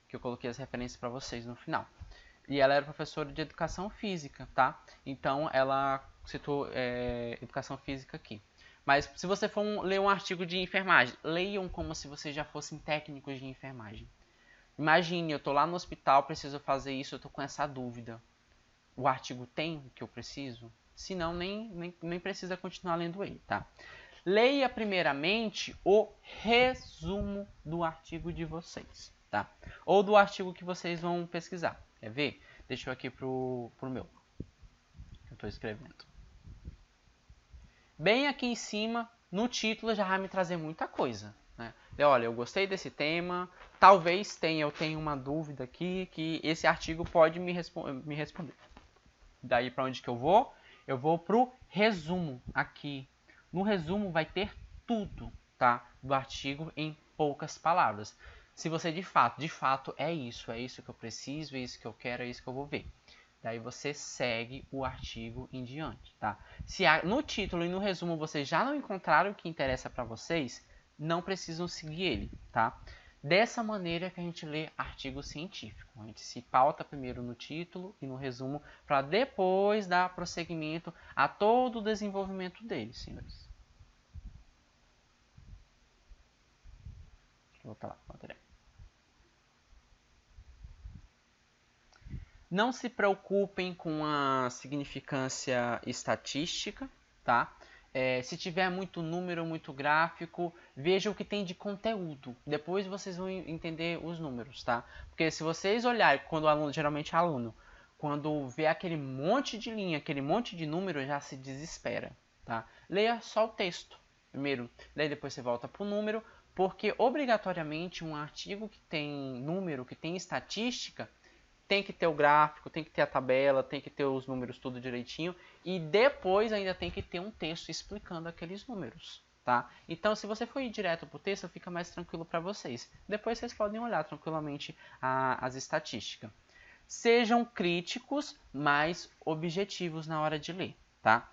que eu coloquei as referências para vocês no final. E ela era professora de educação física, tá? Então ela citou educação física aqui. Mas se você for ler um artigo de enfermagem, leiam como se vocês já fossem técnicos de enfermagem. Imagine, eu estou lá no hospital, preciso fazer isso, eu estou com essa dúvida. O artigo tem o que eu preciso? Se não, nem precisa continuar lendo ele, tá? Leia primeiramente o resumo do artigo de vocês, tá? Ou do artigo que vocês vão pesquisar. Quer ver? Deixa eu aqui pro meu. Que eu estou escrevendo. Bem aqui em cima, no título, já vai me trazer muita coisa, né? Olha, eu gostei desse tema, talvez eu tenha uma dúvida aqui que esse artigo pode me responder. Daí para onde que eu vou? Eu vou pro resumo aqui. No resumo vai ter tudo, tá? Do artigo em poucas palavras. Se você de fato é isso que eu preciso, é isso que eu quero, é isso que eu vou ver. Daí você segue o artigo em diante, tá? Se no título e no resumo vocês já não encontraram o que interessa para vocês, não precisam seguir ele, tá? Dessa maneira que a gente lê artigo científico. A gente se pauta primeiro no título e no resumo para depois dar prosseguimento a todo o desenvolvimento dele, senhores. Deixa eu voltar lá, material. Não se preocupem com a significância estatística, tá? Se tiver muito número, muito gráfico, veja o que tem de conteúdo. Depois vocês vão entender os números, tá? Porque se vocês olharem, quando o aluno, geralmente aluno, quando vê aquele monte de linha, aquele monte de número, já se desespera, tá? Leia só o texto primeiro, daí depois você volta para o número, porque obrigatoriamente um artigo que tem número, que tem estatística, tem que ter o gráfico, tem que ter a tabela, tem que ter os números tudo direitinho e depois ainda tem que ter um texto explicando aqueles números, tá? Então, se você for ir direto para o texto, fica mais tranquilo para vocês. Depois vocês podem olhar tranquilamente as estatísticas. Sejam críticos, mas objetivos na hora de ler, tá?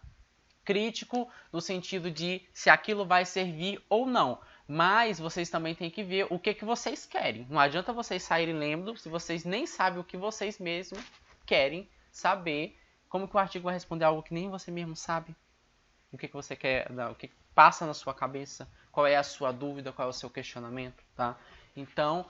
Crítico no sentido de se aquilo vai servir ou não. Mas vocês também têm que ver o que vocês querem. Não adianta vocês saírem lendo se vocês nem sabem o que vocês mesmos querem saber. Como que o artigo vai responder algo que nem você mesmo sabe? O que você quer, o que passa na sua cabeça? Qual é a sua dúvida? Qual é o seu questionamento? Tá? Então,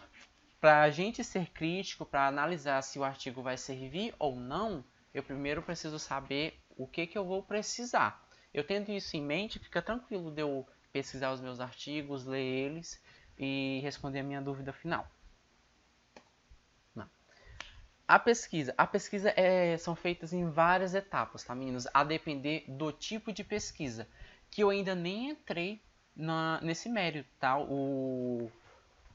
para a gente ser crítico, para analisar se o artigo vai servir ou não, eu primeiro preciso saber o que eu vou precisar. Eu tendo isso em mente, fica tranquilo de eu pesquisar os meus artigos, ler eles e responder a minha dúvida final. Não. A pesquisa são feitas em várias etapas, tá, meninos? A depender do tipo de pesquisa, que eu ainda nem entrei nesse mérito, tá?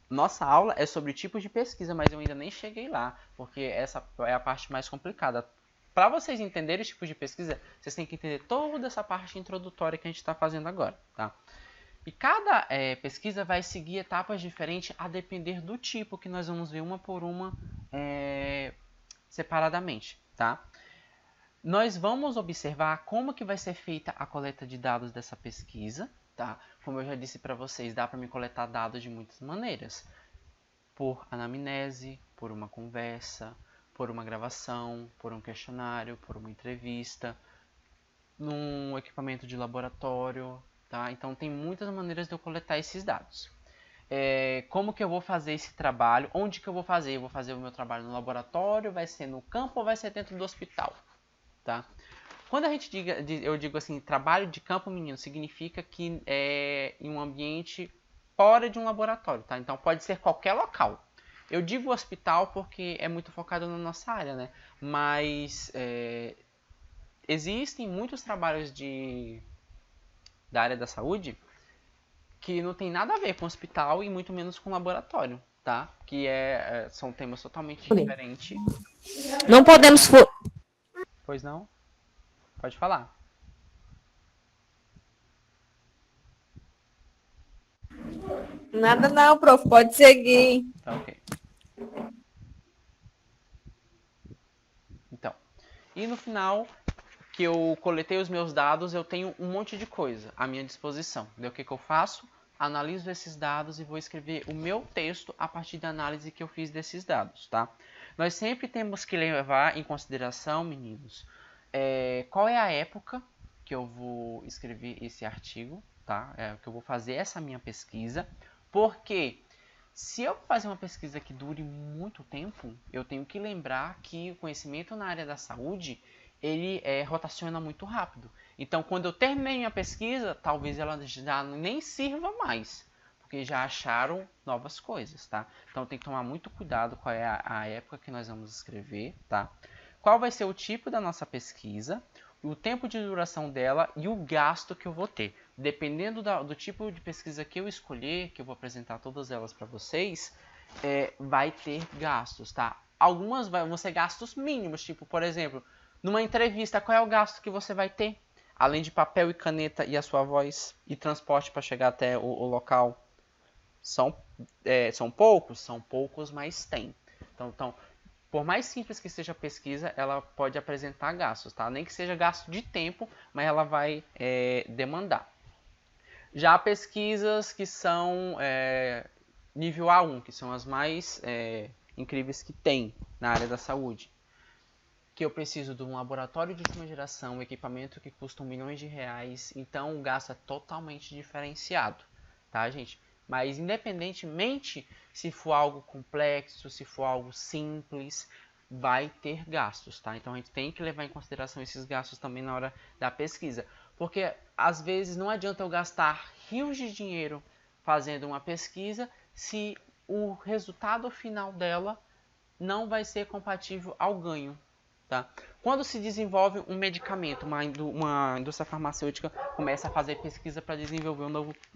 Nossa aula é sobre tipos de pesquisa, mas eu ainda nem cheguei lá, porque essa é a parte mais complicada. Para vocês entenderem os tipos de pesquisa, vocês têm que entender toda essa parte introdutória que a gente está fazendo agora, tá? E cada pesquisa vai seguir etapas diferentes a depender do tipo, que nós vamos ver uma por uma separadamente, tá? Nós vamos observar como que vai ser feita a coleta de dados dessa pesquisa, tá? Como eu já disse para vocês, dá para me coletar dados de muitas maneiras. Por anamnese, por uma conversa, por uma gravação, por um questionário, por uma entrevista, num equipamento de laboratório, tá? Então tem muitas maneiras de eu coletar esses dados. Como que eu vou fazer esse trabalho? Onde que eu vou fazer? Eu vou fazer o meu trabalho no laboratório, vai ser no campo ou vai ser dentro do hospital, tá? Quando eu digo assim, trabalho de campo, menino, significa que é em um ambiente fora de um laboratório, tá? Então pode ser qualquer local. Eu digo hospital porque é muito focado na nossa área, né? Mas existem muitos trabalhos da área da saúde que não tem nada a ver com hospital e muito menos com laboratório, tá? Que são temas totalmente diferentes. Não podemos... Pois não? Pode falar. Nada não, prof. Pode seguir. Tá ok. Então, e no final que eu coletei os meus dados, eu tenho um monte de coisa à minha disposição. Daí o que eu faço? Analiso esses dados e vou escrever o meu texto a partir da análise que eu fiz desses dados, tá? Nós sempre temos que levar em consideração, meninos, qual é a época que eu vou escrever esse artigo, tá? Que eu vou fazer essa minha pesquisa, porque se eu fazer uma pesquisa que dure muito tempo, eu tenho que lembrar que o conhecimento na área da saúde ele rotaciona muito rápido. Então, quando eu terminei minha pesquisa, talvez ela já nem sirva mais, porque já acharam novas coisas, tá? Então, tem que tomar muito cuidado qual é a época que nós vamos escrever, tá? Qual vai ser o tipo da nossa pesquisa, o tempo de duração dela e o gasto que eu vou ter. Dependendo do tipo de pesquisa que eu escolher, que eu vou apresentar todas elas para vocês, vai ter gastos, tá? Algumas vão ser gastos mínimos, tipo, por exemplo, numa entrevista, qual é o gasto que você vai ter? Além de papel e caneta e a sua voz e transporte para chegar até o local. São poucos, mas tem. Então, por mais simples que seja a pesquisa, ela pode apresentar gastos, tá? Nem que seja gasto de tempo, mas ela vai demandar. Já pesquisas que são nível A1, que são as mais incríveis que tem na área da saúde, que eu preciso de um laboratório de última geração, um equipamento que custa milhões de reais, então o gasto é totalmente diferenciado, tá, gente? Mas independentemente se for algo complexo, se for algo simples, vai ter gastos, tá? Então a gente tem que levar em consideração esses gastos também na hora da pesquisa, porque às vezes não adianta eu gastar rios de dinheiro fazendo uma pesquisa se o resultado final dela não vai ser compatível ao ganho. Tá? Quando se desenvolve um medicamento, uma indústria farmacêutica começa a fazer pesquisa para desenvolver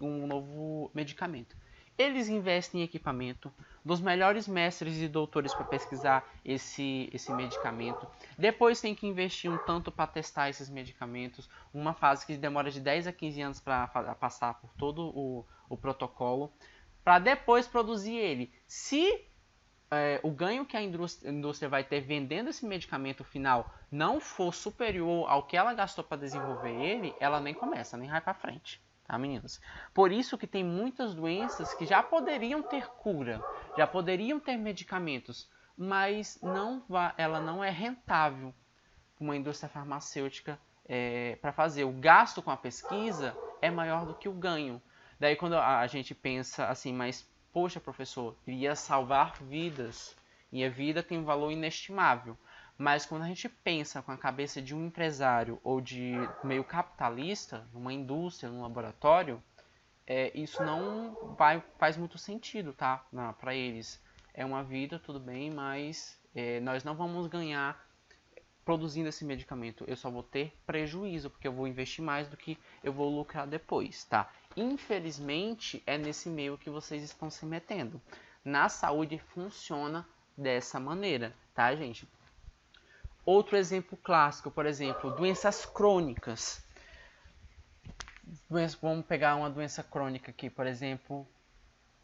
um novo medicamento. Eles investem em equipamento, dos melhores mestres e doutores para pesquisar esse medicamento. Depois tem que investir um tanto para testar esses medicamentos, uma fase que demora de 10 a 15 anos para passar por todo o protocolo, para depois produzir ele. Se o ganho que a indústria vai ter vendendo esse medicamento final não for superior ao que ela gastou para desenvolver ele, ela nem começa, nem vai para frente, tá, meninos? Por isso que tem muitas doenças que já poderiam ter cura, já poderiam ter medicamentos, mas ela não é rentável para uma indústria farmacêutica para fazer. O gasto com a pesquisa é maior do que o ganho. Daí quando a gente pensa assim, mas poxa, professor, iria salvar vidas e a vida tem um valor inestimável. Mas quando a gente pensa com a cabeça de um empresário ou de meio capitalista, numa indústria, num laboratório, isso não faz muito sentido, tá? Para eles. É uma vida, tudo bem, mas nós não vamos ganhar produzindo esse medicamento. Eu só vou ter prejuízo, porque eu vou investir mais do que eu vou lucrar depois, tá? Infelizmente, é nesse meio que vocês estão se metendo. Na saúde funciona dessa maneira, tá, gente? Outro exemplo clássico, por exemplo, doenças crônicas. Vamos pegar uma doença crônica aqui, por exemplo,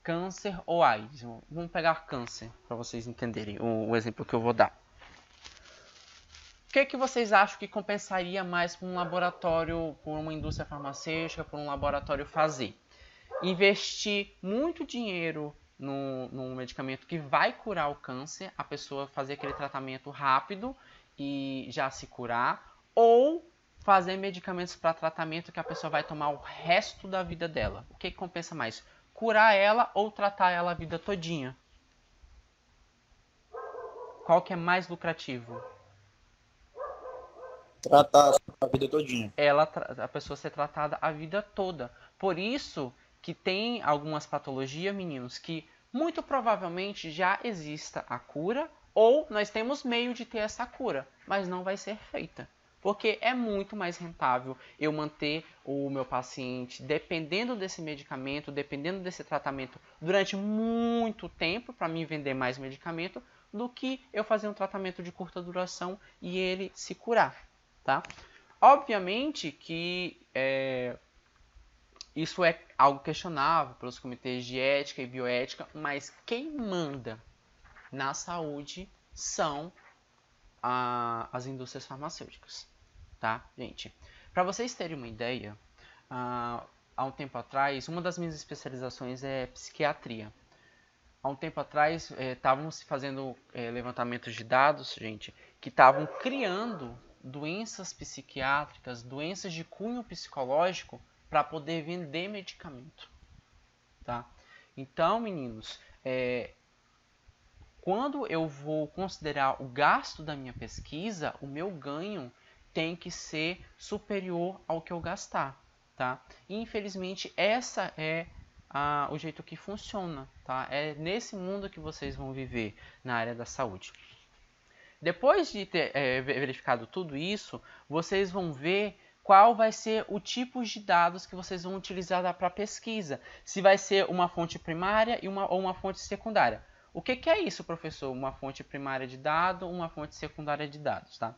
câncer ou AIDS. Vamos pegar câncer, para vocês entenderem o exemplo que eu vou dar. O que vocês acham que compensaria mais para um laboratório, por uma indústria farmacêutica, por um laboratório fazer? Investir muito dinheiro num medicamento que vai curar o câncer, a pessoa fazer aquele tratamento rápido e já se curar, ou fazer medicamentos para tratamento que a pessoa vai tomar o resto da vida dela? O que compensa mais? Curar ela ou tratar ela a vida todinha? Qual que é mais lucrativo? Tratar a vida todinha. A pessoa ser tratada a vida toda. Por isso que tem algumas patologias, meninos, que muito provavelmente já exista a cura, ou nós temos meio de ter essa cura, mas não vai ser feita. Porque é muito mais rentável eu manter o meu paciente dependendo desse medicamento, dependendo desse tratamento durante muito tempo para mim vender mais medicamento, do que eu fazer um tratamento de curta duração e ele se curar, tá? Obviamente que isso é algo questionável pelos comitês de ética e bioética, mas quem manda na saúde são as indústrias farmacêuticas, tá, gente? Para vocês terem uma ideia, há um tempo atrás, uma das minhas especializações é psiquiatria. Há um tempo atrás, estavam se fazendo levantamentos de dados, gente, que estavam criando doenças psiquiátricas, doenças de cunho psicológico, para poder vender medicamento, tá? Então, meninos, quando eu vou considerar o gasto da minha pesquisa, o meu ganho tem que ser superior ao que eu gastar, tá? E, infelizmente, essa é o jeito que funciona, tá? É nesse mundo que vocês vão viver na área da saúde. Depois de ter verificado tudo isso, vocês vão ver qual vai ser o tipo de dados que vocês vão utilizar para a pesquisa. Se vai ser uma fonte primária ou uma fonte secundária. O que é isso, professor? Uma fonte primária de dados, uma fonte secundária de dados, tá?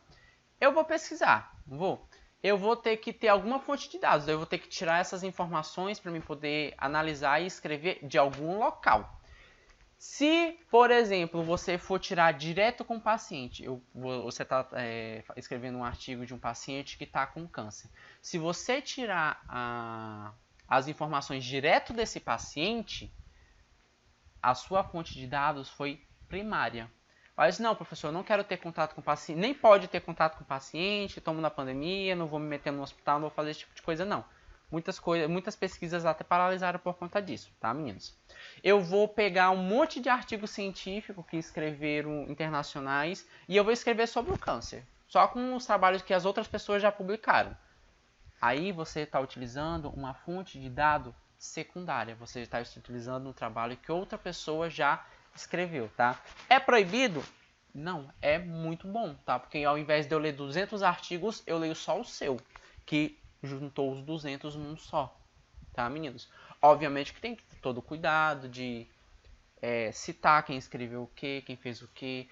Eu vou pesquisar, não vou? Eu vou ter que ter alguma fonte de dados, eu vou ter que tirar essas informações para me poder analisar e escrever de algum local. Se, por exemplo, você for tirar direto com o paciente, você está escrevendo um artigo de um paciente que está com câncer. Se você tirar as informações direto desse paciente, a sua fonte de dados foi primária. Mas não, professor, eu não quero ter contato com o paciente, nem pode ter contato com o paciente, estamos na pandemia, não vou me meter no hospital, não vou fazer esse tipo de coisa, não. Muitas pesquisas até paralisaram por conta disso, tá, meninos? Eu vou pegar um monte de artigos científicos que escreveram internacionais e eu vou escrever sobre o câncer, só com os trabalhos que as outras pessoas já publicaram. Aí você está utilizando uma fonte de dado secundária, você está utilizando um trabalho que outra pessoa já escreveu, tá? É proibido? Não, é muito bom, tá? Porque ao invés de eu ler 200 artigos, eu leio só o seu, que juntou os 200 num só, tá, meninos? Obviamente que tem que ter todo o cuidado de citar quem escreveu o que, quem fez o que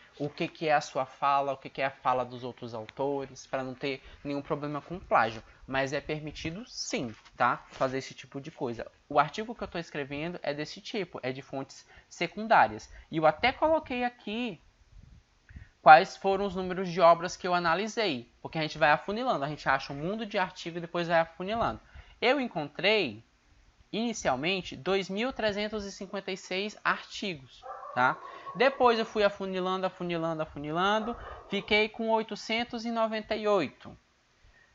é a sua fala, o que é a fala dos outros autores, para não ter nenhum problema com plágio. Mas é permitido sim, tá? Fazer esse tipo de coisa. O artigo que eu estou escrevendo é desse tipo, é de fontes secundárias. E eu até coloquei aqui quais foram os números de obras que eu analisei, porque a gente vai afunilando, a gente acha um mundo de artigo e depois vai afunilando. Eu encontrei inicialmente 2.356 artigos, tá? Depois eu fui afunilando, fiquei com 898.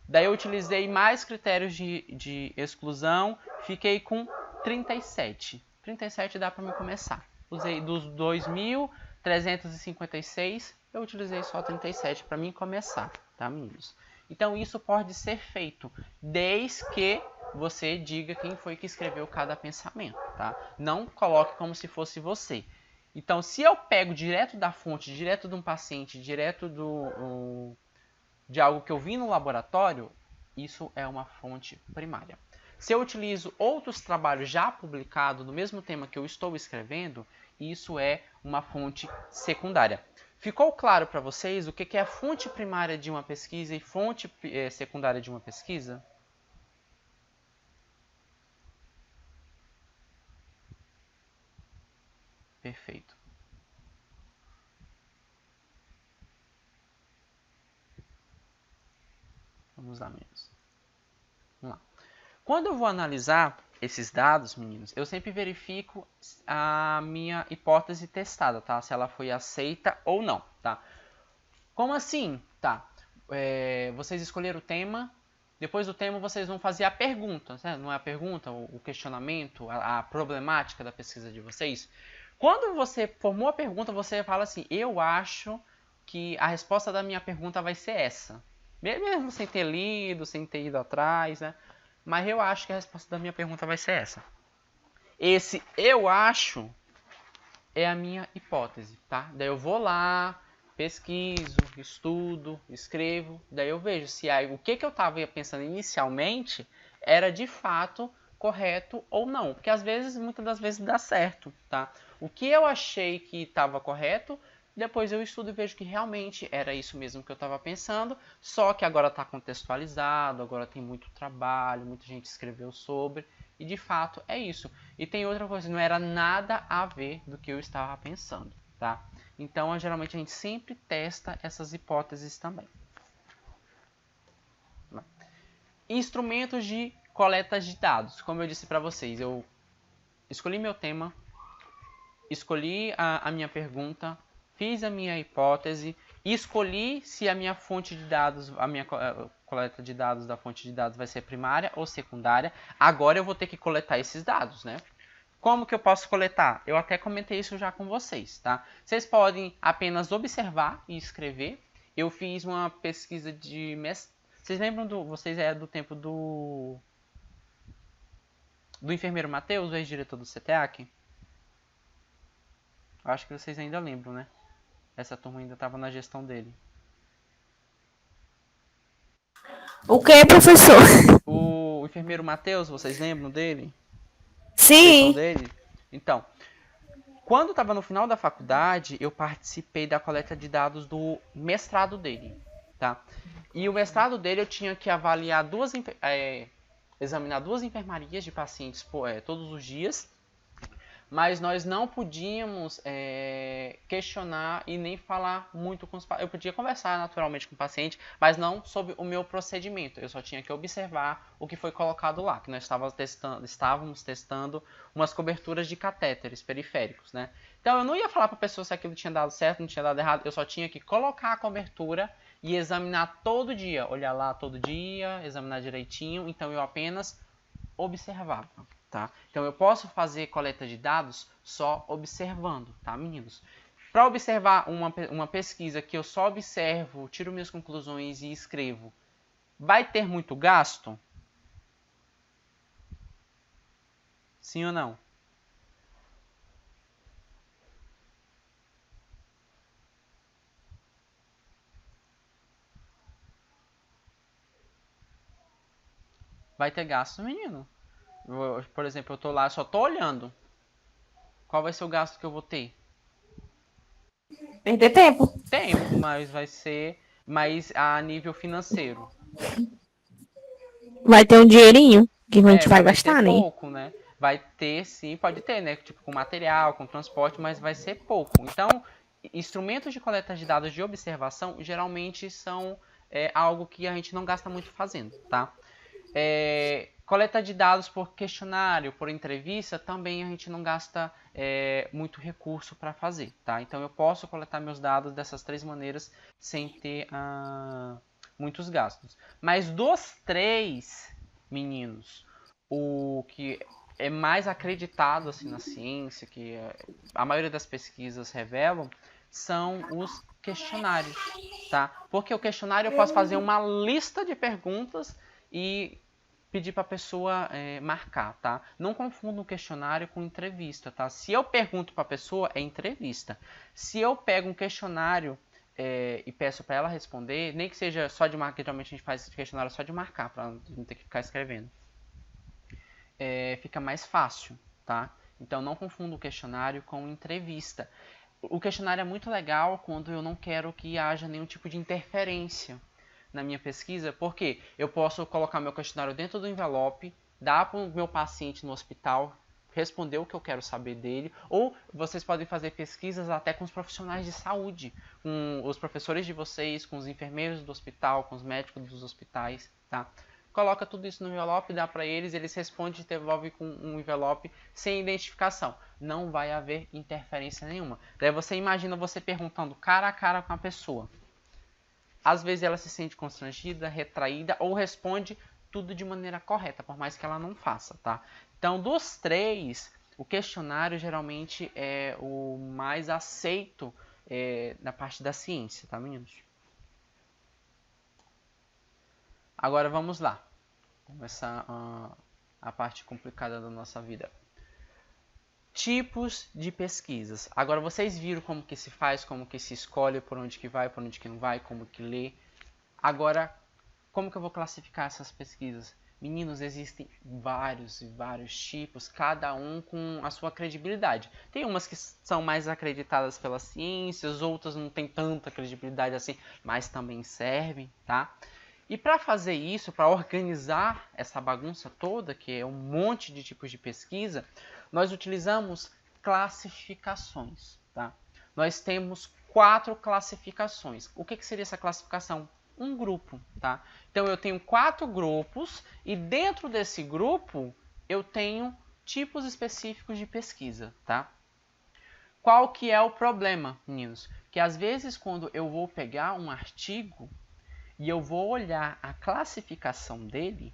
Daí eu utilizei mais critérios de exclusão, fiquei com 37. 37 dá para me começar. Usei dos 2.356, eu utilizei só 37 para mim começar, tá, meninos? Então isso pode ser feito desde que você diga quem foi que escreveu cada pensamento, tá? Não coloque como se fosse você. Então, se eu pego direto da fonte, direto de um paciente, direto de algo que eu vi no laboratório, isso é uma fonte primária. Se eu utilizo outros trabalhos já publicados no mesmo tema que eu estou escrevendo, isso é uma fonte secundária. Ficou claro para vocês o que é a fonte primária de uma pesquisa e fonte secundária de uma pesquisa? Perfeito. Vamos lá, meninos. Vamos lá. Quando eu vou analisar esses dados, meninos, eu sempre verifico a minha hipótese testada, tá? Se ela foi aceita ou não, tá? Como assim? Tá. Vocês escolheram o tema. Depois do tema, vocês vão fazer a pergunta, certo? Não é a pergunta, o questionamento, a problemática da pesquisa de vocês. Quando você formou a pergunta, você fala assim, eu acho que a resposta da minha pergunta vai ser essa. Mesmo sem ter lido, sem ter ido atrás, né? Mas eu acho que a resposta da minha pergunta vai ser essa. Esse eu acho é a minha hipótese, tá? Daí eu vou lá, pesquiso, estudo, escrevo, daí eu vejo se o que eu estava pensando inicialmente era de fato correto ou não, porque às vezes, muitas das vezes dá certo, tá? O que eu achei que estava correto, depois eu estudo e vejo que realmente era isso mesmo que eu estava pensando, só que agora está contextualizado, agora tem muito trabalho, muita gente escreveu sobre, e de fato é isso. E tem outra coisa, não era nada a ver do que eu estava pensando, tá? Então, geralmente a gente sempre testa essas hipóteses também. Instrumentos de coleta de dados. Como eu disse para vocês, eu escolhi meu tema, escolhi a minha pergunta, fiz a minha hipótese, escolhi se a minha fonte de dados, a minha coleta de dados da fonte de dados vai ser primária ou secundária. Agora eu vou ter que coletar esses dados, né? Como que eu posso coletar? Eu até comentei isso já com vocês, tá? Vocês podem apenas observar e escrever. Eu fiz uma pesquisa de Vocês lembram vocês do tempo do enfermeiro Matheus, o ex-diretor do CTEAC? Eu acho que vocês ainda lembram, né? Essa turma ainda estava na gestão dele. O que, professor? O enfermeiro Matheus, vocês lembram dele? Sim. Dele? Então, quando estava no final da faculdade, eu participei da coleta de dados do mestrado dele, tá? E o mestrado dele eu tinha que avaliar examinar 2 enfermarias de pacientes todos os dias, mas nós não podíamos questionar e nem falar muito com os pacientes. Eu podia conversar naturalmente com o paciente, mas não sobre o meu procedimento. Eu só tinha que observar o que foi colocado lá, que nós estávamos testando umas coberturas de catéteres periféricos, né? Então eu não ia falar para a pessoa se aquilo tinha dado certo, não tinha dado errado, eu só tinha que colocar a cobertura e examinar todo dia, olhar lá todo dia, examinar direitinho, então eu apenas observava. Tá? Então eu posso fazer coleta de dados só observando, tá, meninos? Para observar uma pesquisa que eu só observo, tiro minhas conclusões e escrevo, vai ter muito gasto? Sim ou não? Vai ter gasto, menino. Por exemplo, eu tô lá, só tô olhando. Qual vai ser o gasto que eu vou ter? Perder tempo. Tempo, mas vai ser mais a nível financeiro. Vai ter um dinheirinho que a gente vai Vai ter gastar, né? pouco, né? Vai ter, sim, pode ter, né? Tipo, com material, com transporte, mas vai ser pouco. Então, instrumentos de coleta de dados de observação geralmente são algo que a gente não gasta muito fazendo, tá? Coleta de dados por questionário, por entrevista, também a gente não gasta muito recurso para fazer, tá? Então eu posso coletar meus dados dessas 3 maneiras sem ter muitos gastos. Mas dos 3, meninos, o que é mais acreditado assim na ciência, que a maioria das pesquisas revelam, são os questionários, tá? Porque o questionário eu posso fazer uma lista de perguntas e pedir para a pessoa marcar, tá? Não confunda um questionário com entrevista, tá? Se eu pergunto para a pessoa, é entrevista. Se eu pego um questionário e peço para ela responder, nem que seja só de marcar, geralmente a gente faz esse questionário só de marcar, para não ter que ficar escrevendo. Fica mais fácil, tá? Então não confunda o questionário com entrevista. O questionário é muito legal quando eu não quero que haja nenhum tipo de interferência na minha pesquisa, porque eu posso colocar meu questionário dentro do envelope, dar para o meu paciente no hospital, responder o que eu quero saber dele, ou vocês podem fazer pesquisas até com os profissionais de saúde, com os professores de vocês, com os enfermeiros do hospital, com os médicos dos hospitais, tá? Coloca tudo isso no envelope, dá para eles, eles respondem e devolvem com um envelope sem identificação. Não vai haver interferência nenhuma. Daí você imagina você perguntando cara a cara com a pessoa. Às vezes ela se sente constrangida, retraída ou responde tudo de maneira correta, por mais que ela não faça, tá? Então, dos 3, o questionário geralmente é o mais aceito na parte da ciência, tá, meninos? Agora vamos lá. Começar a parte complicada da nossa vida. tipos de pesquisas. Agora vocês viram como que se faz, como que se escolhe, por onde que vai, por onde que não vai, como que lê. Agora, como que eu vou classificar essas pesquisas? Meninos, existem vários e vários tipos, cada um com a sua credibilidade. Tem umas que são mais acreditadas pelas ciências, outras não tem tanta credibilidade assim, mas também servem, tá? E para fazer isso, para organizar essa bagunça toda, que é um monte de tipos de pesquisa, nós utilizamos classificações, tá? Nós temos 4 classificações. O que seria essa classificação? Um grupo, tá? Então eu tenho 4 grupos e dentro desse grupo eu tenho tipos específicos de pesquisa, tá? Qual que é o problema, meninos? Que às vezes quando eu vou pegar um artigo e eu vou olhar a classificação dele,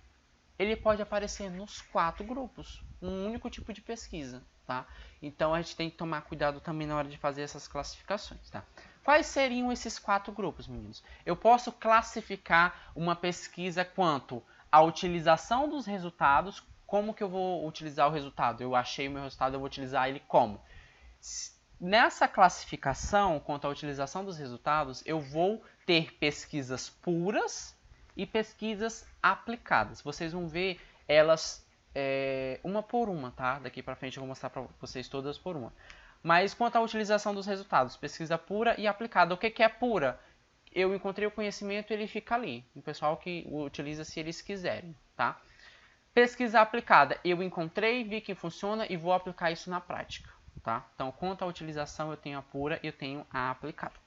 ele pode aparecer nos 4 grupos, um único tipo de pesquisa, tá? Então a gente tem que tomar cuidado também na hora de fazer essas classificações, tá? Quais seriam esses 4 grupos, meninos? Eu posso classificar uma pesquisa quanto à utilização dos resultados. Como que eu vou utilizar o resultado? Eu achei o meu resultado, eu vou utilizar ele como? Nessa classificação, quanto à utilização dos resultados, eu vou ter pesquisas puras e pesquisas aplicadas. Vocês vão ver elas uma por uma, tá? Daqui para frente eu vou mostrar para vocês todas por uma. Mas quanto à utilização dos resultados, pesquisa pura e aplicada. O que é pura? Eu encontrei o conhecimento, ele fica ali. O pessoal que o utiliza se eles quiserem, tá? Pesquisa aplicada. Eu encontrei, vi que funciona e vou aplicar isso na prática, tá? Então, quanto à utilização, eu tenho a pura e eu tenho a aplicada.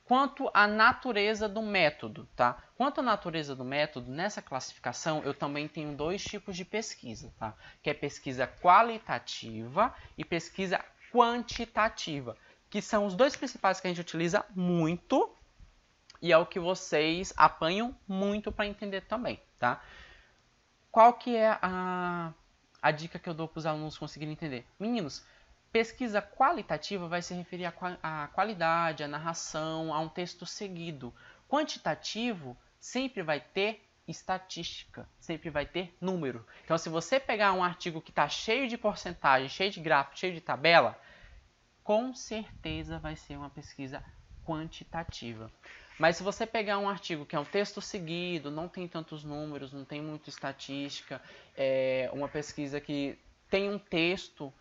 Quanto à natureza do método, tá? Quanto à natureza do método, nessa classificação eu também tenho 2 tipos de pesquisa, tá? Que é pesquisa qualitativa e pesquisa quantitativa, que são os 2 principais que a gente utiliza muito e é o que vocês apanham muito para entender também, tá? Qual que é a dica que eu dou para os alunos conseguirem entender? Meninos, pesquisa qualitativa vai se referir à qualidade, à narração, a um texto seguido. Quantitativo sempre vai ter estatística, sempre vai ter número. Então, se você pegar um artigo que está cheio de porcentagem, cheio de gráfico, cheio de tabela, com certeza vai ser uma pesquisa quantitativa. Mas se você pegar um artigo que é um texto seguido, não tem tantos números, não tem muita estatística, uma pesquisa que tem um texto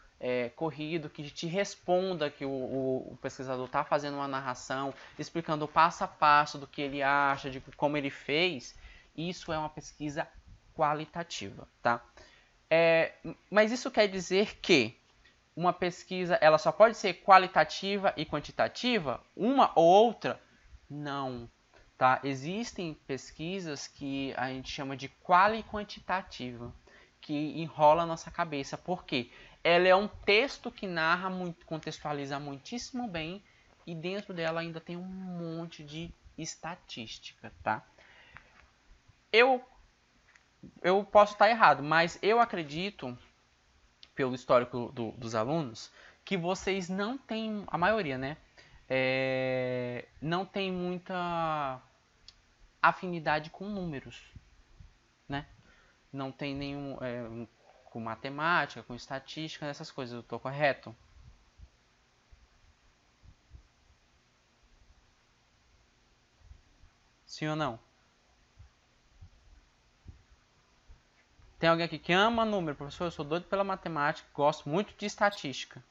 corrido, que te responda que o pesquisador está fazendo uma narração, explicando o passo a passo do que ele acha, de como ele fez, isso é uma pesquisa qualitativa, tá? Mas isso quer dizer que uma pesquisa ela só pode ser qualitativa e quantitativa, uma ou outra? Não, tá? Existem pesquisas que a gente chama de quali-quantitativa, que enrola a nossa cabeça. Por quê? Ela é um texto que narra, muito, contextualiza muitíssimo bem e dentro dela ainda tem um monte de estatística, tá? Eu posso estar errado, mas eu acredito, pelo histórico dos alunos, que vocês não têm, a maioria, né? Não tem muita afinidade com números, né? Não tem nenhum com matemática, com estatística, essas coisas. Eu estou correto? Sim ou não? Tem alguém aqui que ama número? Professor, eu sou doido pela matemática, gosto muito de estatística.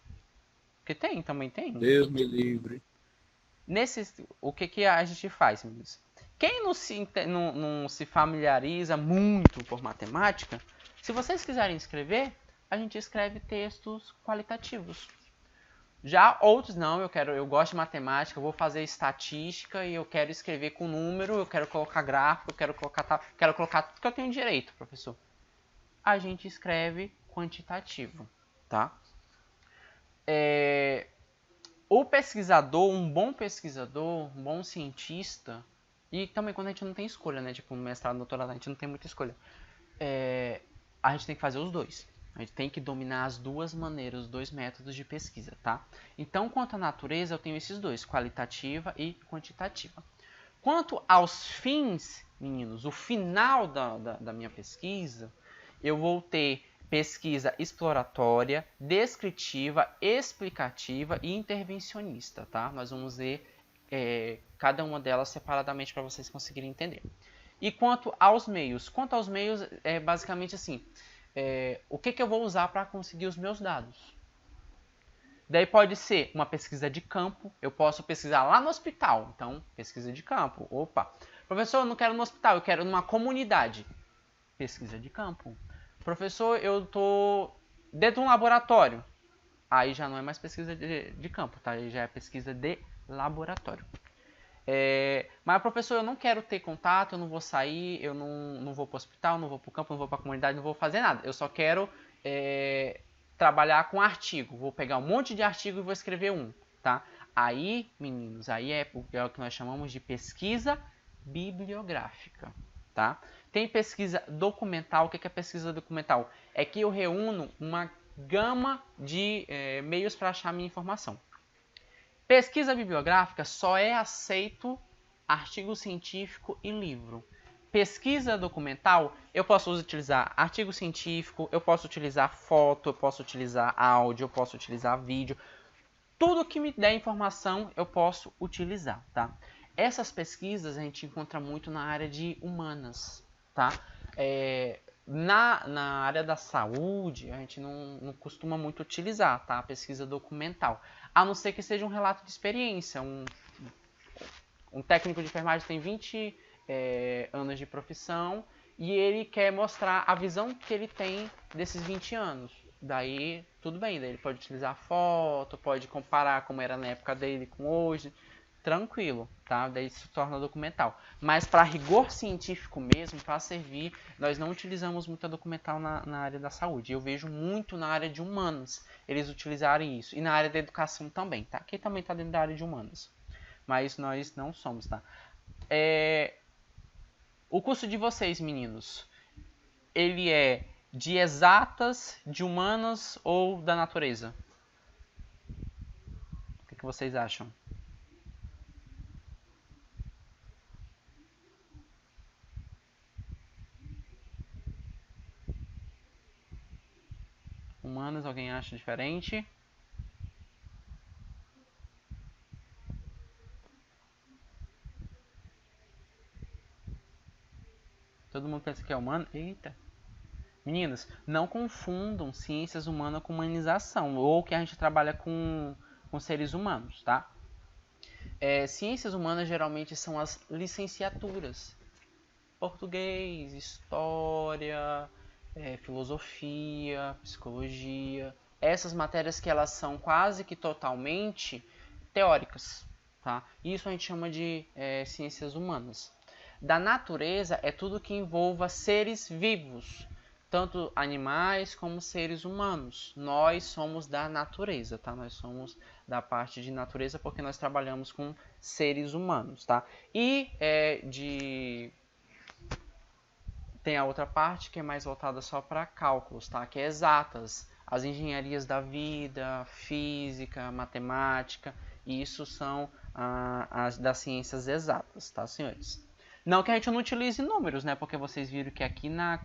Porque também tem. Deus me livre. O que a gente faz, meninos? Quem não se familiariza muito por matemática, se vocês quiserem escrever, a gente escreve textos qualitativos. Já outros não, eu gosto de matemática, eu vou fazer estatística e eu quero escrever com número, eu quero colocar gráfico, eu quero colocar tudo que eu tenho direito, professor. A gente escreve quantitativo, tá? O pesquisador, um bom cientista, e também quando a gente não tem escolha, né? Tipo, no mestrado, doutorado, a gente não tem muita escolha. A gente tem que fazer os 2. A gente tem que dominar as 2 maneiras, os 2 métodos de pesquisa, tá? Então, quanto à natureza, eu tenho esses 2, qualitativa e quantitativa. Quanto aos fins, meninos, o final da minha pesquisa, eu vou ter pesquisa exploratória, descritiva, explicativa e intervencionista, tá? Nós vamos ver cada uma delas separadamente para vocês conseguirem entender. E quanto aos meios? Quanto aos meios, é basicamente assim, o que eu vou usar para conseguir os meus dados? Daí pode ser uma pesquisa de campo, eu posso pesquisar lá no hospital, então pesquisa de campo. Opa, professor, eu não quero no hospital, eu quero numa comunidade. Pesquisa de campo. Professor, eu tô dentro de um laboratório. Aí já não é mais pesquisa de campo, tá? Aí já é pesquisa de laboratório. Mas, professor, eu não quero ter contato, eu não vou sair, eu não vou para o hospital, não vou para o campo, não vou para a comunidade, não vou fazer nada. Eu só quero trabalhar com artigo. Vou pegar um monte de artigo e vou escrever um, tá? Aí, meninos, aí é o que nós chamamos de pesquisa bibliográfica, tá? Tem pesquisa documental. O que é pesquisa documental? É que eu reúno uma gama de meios para achar a minha informação. Pesquisa bibliográfica só é aceito artigo científico e livro. Pesquisa documental, eu posso utilizar artigo científico, eu posso utilizar foto, eu posso utilizar áudio, eu posso utilizar vídeo. Tudo que me der informação eu posso utilizar, tá? Essas pesquisas a gente encontra muito na área de humanas, tá? Na área da saúde, a gente não costuma muito utilizar, tá? A pesquisa documental. A não ser que seja um relato de experiência. Um técnico de enfermagem tem 20 anos de profissão e ele quer mostrar a visão que ele tem desses 20 anos. Daí, tudo bem. Daí ele pode utilizar foto, pode comparar como era na época dele com hoje. Tranquilo, tá? Daí se torna documental. Mas para rigor científico mesmo, para servir, nós não utilizamos muito a documental na área da saúde. Eu vejo muito na área de humanas eles utilizarem isso. E na área da educação também, tá? Aqui também está dentro da área de humanas. Mas nós não somos, tá? O curso de vocês, meninos, ele é de exatas, de humanas ou da natureza? O que vocês acham? Humanas, alguém acha diferente? Todo mundo pensa que é humano? Eita! Meninos, não confundam ciências humanas com humanização, ou que a gente trabalha com seres humanos, tá? Ciências humanas geralmente são as licenciaturas. Português, história, filosofia, psicologia. Essas matérias que elas são quase que totalmente teóricas, tá? Isso a gente chama de ciências humanas. Da natureza é tudo que envolva seres vivos, tanto animais como seres humanos. Nós somos da natureza, tá? Nós somos da parte de natureza porque nós trabalhamos com seres humanos, tá? E tem a outra parte que é mais voltada só para cálculos, tá? Que é exatas, as engenharias da vida, física, matemática, e isso são as das ciências exatas, tá, senhores? Não que a gente não utilize números, né? Porque vocês viram que aqui na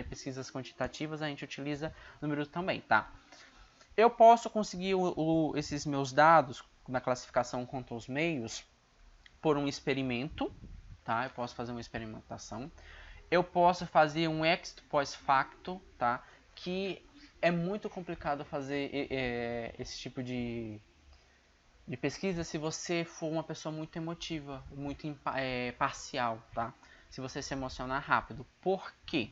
pesquisas quantitativas a gente utiliza números também, tá? Eu posso conseguir esses meus dados na classificação quanto aos meios por um experimento, tá? Eu posso fazer uma experimentação. Eu posso fazer um ex post facto, tá? Que é muito complicado fazer esse tipo de pesquisa se você for uma pessoa muito emotiva, muito parcial, tá? Se você se emocionar rápido. Por quê?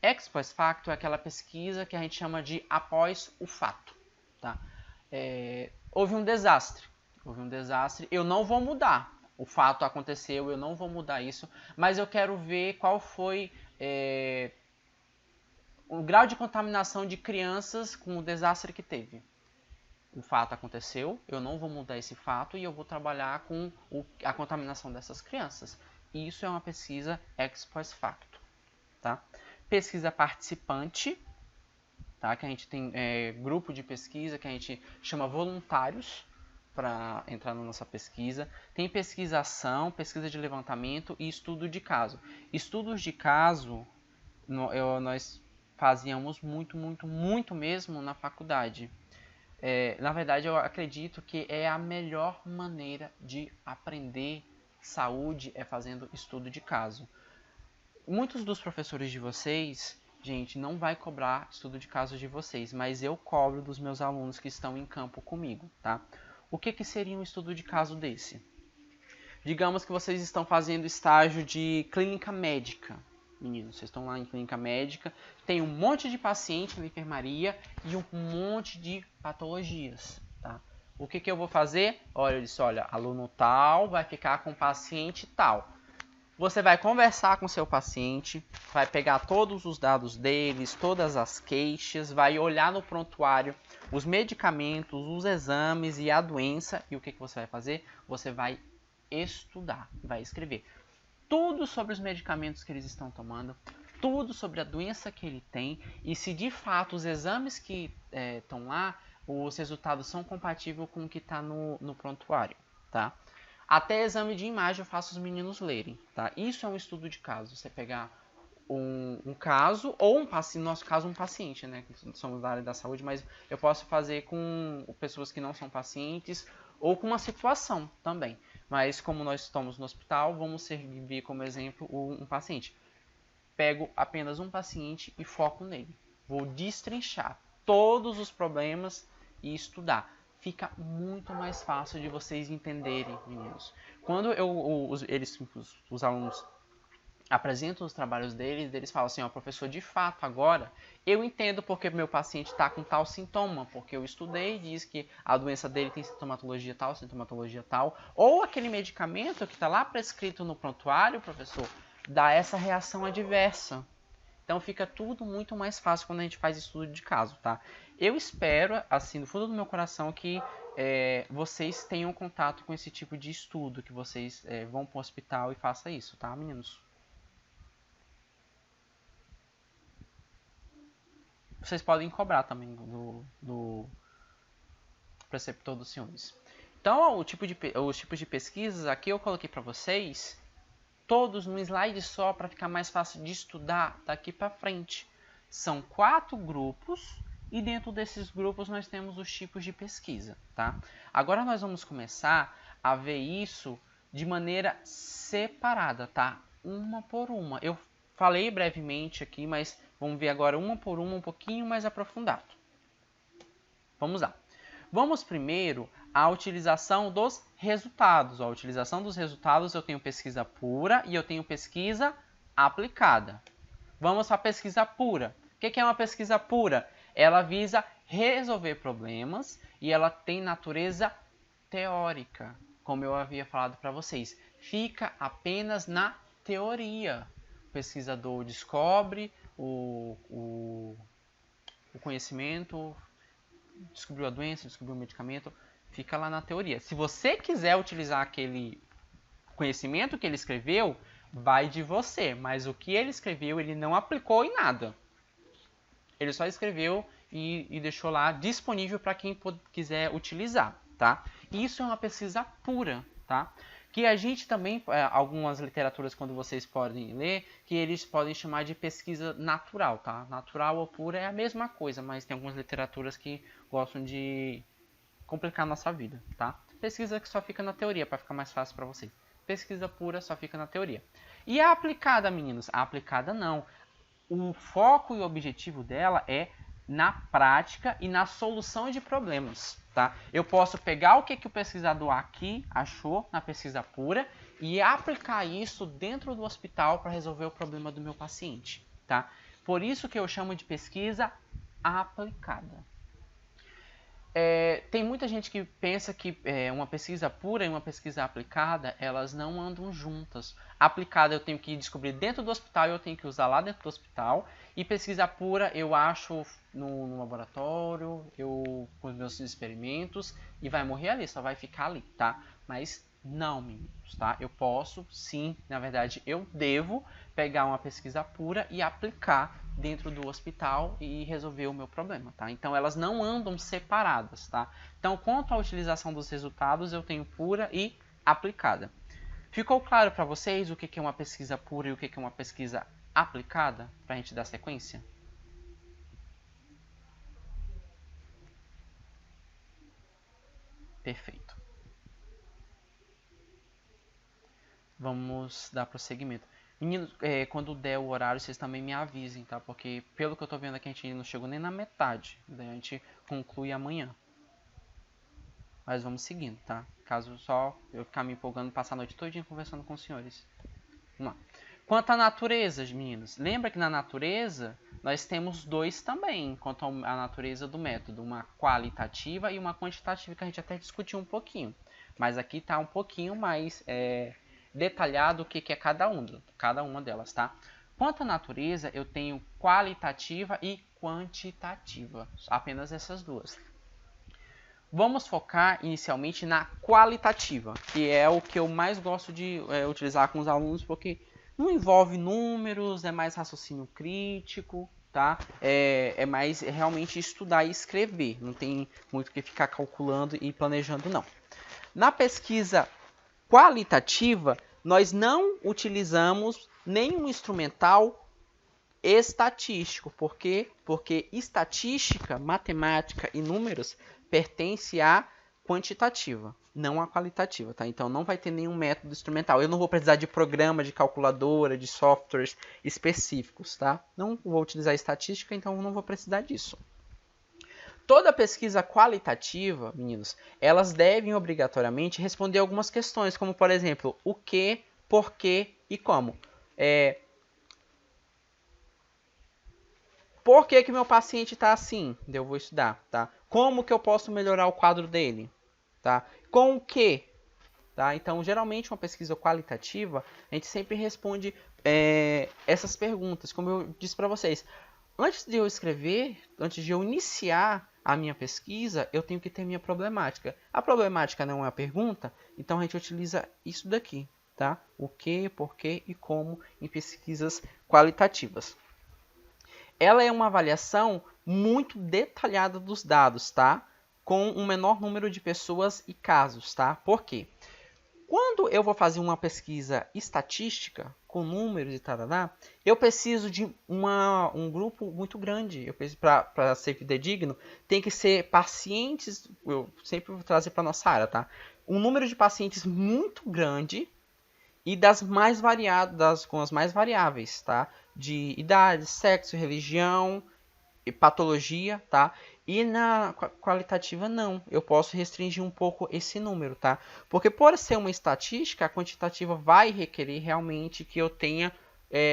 Ex post facto é aquela pesquisa que a gente chama de após o fato, tá? Houve um desastre, eu não vou mudar. O fato aconteceu, eu não vou mudar isso, mas eu quero ver qual foi o grau de contaminação de crianças com o desastre que teve. O fato aconteceu, eu não vou mudar esse fato e eu vou trabalhar com a contaminação dessas crianças. Isso é uma pesquisa ex post facto, tá? Pesquisa participante, tá? Que a gente tem grupo de pesquisa que a gente chama voluntários para entrar na nossa pesquisa. Tem pesquisação, pesquisa de levantamento e estudo de caso. Estudos de caso, nós fazíamos muito mesmo na faculdade. Na verdade, eu acredito que é a melhor maneira de aprender saúde é fazendo estudo de caso. Muitos dos professores de vocês, gente, não vai cobrar estudo de caso de vocês, mas eu cobro dos meus alunos que estão em campo comigo, tá? O que seria um estudo de caso desse? Digamos que vocês estão fazendo estágio de clínica médica. Meninos, vocês estão lá em clínica médica, tem um monte de paciente na enfermaria e um monte de patologias, tá? O que eu vou fazer? Olha, eu disse, olha, aluno tal vai ficar com paciente tal. Você vai conversar com seu paciente, vai pegar todos os dados deles, todas as queixas, vai olhar no prontuário os medicamentos, os exames e a doença. E o que você vai fazer? Você vai estudar, vai escrever tudo sobre os medicamentos que eles estão tomando, tudo sobre a doença que ele tem e se de fato os exames que estão lá, os resultados são compatíveis com o que está no prontuário, tá? Até exame de imagem eu faço os meninos lerem, tá? Isso é um estudo de caso. Você pegar um caso, ou no nosso caso um paciente, né? Somos da área da saúde, mas eu posso fazer com pessoas que não são pacientes, ou com uma situação também. Mas como nós estamos no hospital, vamos servir como exemplo um paciente. Pego apenas um paciente e foco nele. Vou destrinchar todos os problemas e estudar. Fica muito mais fácil de vocês entenderem, meninos. Quando os alunos apresentam os trabalhos deles, eles falam assim, ó, professor, de fato, agora eu entendo porque meu paciente está com tal sintoma, porque eu estudei e diz que a doença dele tem sintomatologia tal, ou aquele medicamento que está lá prescrito no prontuário, professor, dá essa reação adversa. Então fica tudo muito mais fácil quando a gente faz estudo de caso, tá? Eu espero, assim, do fundo do meu coração, que vocês tenham contato com esse tipo de estudo, que vocês vão para o hospital e façam isso, tá, meninos? Vocês podem cobrar também do preceptor dos senhores. Então, os tipos de pesquisas aqui eu coloquei para vocês todos num slide só para ficar mais fácil de estudar daqui para frente. São 4 grupos e dentro desses grupos nós temos os tipos de pesquisa, tá? Agora nós vamos começar a ver isso de maneira separada, tá? Uma por uma. Eu falei brevemente aqui, mas vamos ver agora uma por uma um pouquinho mais aprofundado. Vamos lá. Vamos primeiro à utilização dos resultados. A utilização dos resultados eu tenho pesquisa pura e eu tenho pesquisa aplicada. Vamos para a pesquisa pura. O que é uma pesquisa pura? Ela visa resolver problemas e ela tem natureza teórica, como eu havia falado para vocês. Fica apenas na teoria. O pesquisador descobre o conhecimento, descobriu a doença, descobriu o medicamento, fica lá na teoria. Se você quiser utilizar aquele conhecimento que ele escreveu, vai de você, mas o que ele escreveu, ele não aplicou em nada. Ele só escreveu e deixou lá disponível para quem quiser utilizar, tá? Isso é uma pesquisa pura, tá? Que a gente também, algumas literaturas, quando vocês podem ler, que eles podem chamar de pesquisa natural, tá? Natural ou pura é a mesma coisa, mas tem algumas literaturas que gostam de complicar a nossa vida, tá? Pesquisa que só fica na teoria, para ficar mais fácil para você. Pesquisa pura só fica na teoria. E a aplicada, meninos? A aplicada não. O foco e o objetivo dela é na prática e na solução de problemas, tá? Eu posso pegar o que o pesquisador aqui achou na pesquisa pura e aplicar isso dentro do hospital para resolver o problema do meu paciente, tá? Por isso que eu chamo de pesquisa aplicada. Tem muita gente que pensa que uma pesquisa pura e uma pesquisa aplicada, elas não andam juntas. Aplicada eu tenho que descobrir dentro do hospital e eu tenho que usar lá dentro do hospital. E pesquisa pura eu acho no laboratório, com os meus experimentos, e vai morrer ali, só vai ficar ali, tá? Mas não, meninos, tá? Eu posso, sim, na verdade eu devo pegar uma pesquisa pura e aplicar dentro do hospital e resolver o meu problema, tá? Então elas não andam separadas, tá? Então, quanto à utilização dos resultados, eu tenho pura e aplicada. Ficou claro para vocês o que é uma pesquisa pura e o que é uma pesquisa aplicada? Para a gente dar sequência? Perfeito. Vamos dar prosseguimento. Meninos, quando der o horário, vocês também me avisem, tá? Porque pelo que eu tô vendo aqui, a gente não chegou nem na metade. Daí a gente conclui amanhã. Mas vamos seguindo, tá? Caso só eu ficar me empolgando, passar a noite todinha conversando com os senhores. Vamos lá. Quanto à natureza, meninos, lembra que na natureza nós temos dois também, quanto à natureza do método, uma qualitativa e uma quantitativa, que a gente até discutiu um pouquinho. Mas aqui está um pouquinho mais detalhado o que é cada uma delas, tá? Quanto à natureza, eu tenho qualitativa e quantitativa, apenas essas duas. Vamos focar inicialmente na qualitativa, que é o que eu mais gosto de utilizar com os alunos, porque não envolve números, é mais raciocínio crítico, tá? É mais realmente estudar e escrever, não tem muito que ficar calculando e planejando, não. Na pesquisa qualitativa, nós não utilizamos nenhum instrumental estatístico. Por quê? Porque estatística, matemática e números pertence à quantitativa, não à qualitativa, tá? Então não vai ter nenhum método instrumental. Eu não vou precisar de programa, de calculadora, de softwares específicos, tá? Não vou utilizar estatística, então não vou precisar disso. Toda pesquisa qualitativa, meninos, elas devem obrigatoriamente responder algumas questões, como por exemplo, o que, por quê e como. Por que meu paciente está assim? Eu vou estudar, tá? Como que eu posso melhorar o quadro dele? Tá? Com o que? Tá? Então, geralmente, uma pesquisa qualitativa, a gente sempre responde essas perguntas, como eu disse para vocês. Antes de eu escrever, antes de eu iniciar a minha pesquisa, eu tenho que ter minha problemática. A problemática não é a pergunta, então a gente utiliza isso daqui, tá? O que, por que e como em pesquisas qualitativas. Ela é uma avaliação muito detalhada dos dados, tá? Com um menor número de pessoas e casos, tá? Por quê? Quando eu vou fazer uma pesquisa estatística, com números e tal, eu preciso de um grupo muito grande. Para ser fidedigno, tem que ser pacientes, eu sempre vou trazer para nossa área, tá? Um número de pacientes muito grande e das mais variadas, com as mais variáveis, tá? De idade, sexo, religião e patologia, tá? E na qualitativa não, eu posso restringir um pouco esse número, tá? Porque por ser uma estatística, a quantitativa vai requerer realmente que eu tenha,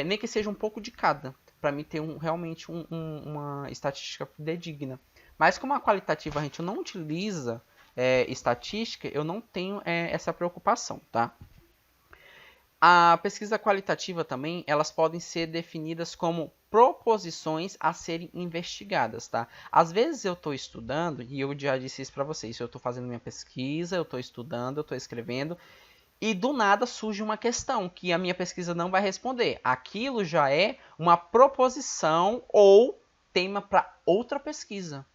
nem que seja um pouco de cada, para mim ter realmente uma estatística fidedigna. Mas como a qualitativa a gente não utiliza estatística, eu não tenho essa preocupação, tá? A pesquisa qualitativa também, elas podem ser definidas como proposições a serem investigadas, tá? Às vezes eu estou estudando, e eu já disse isso para vocês, eu estou fazendo minha pesquisa, eu estou estudando, eu estou escrevendo, e do nada surge uma questão que a minha pesquisa não vai responder. Aquilo já é uma proposição ou tema para outra pesquisa.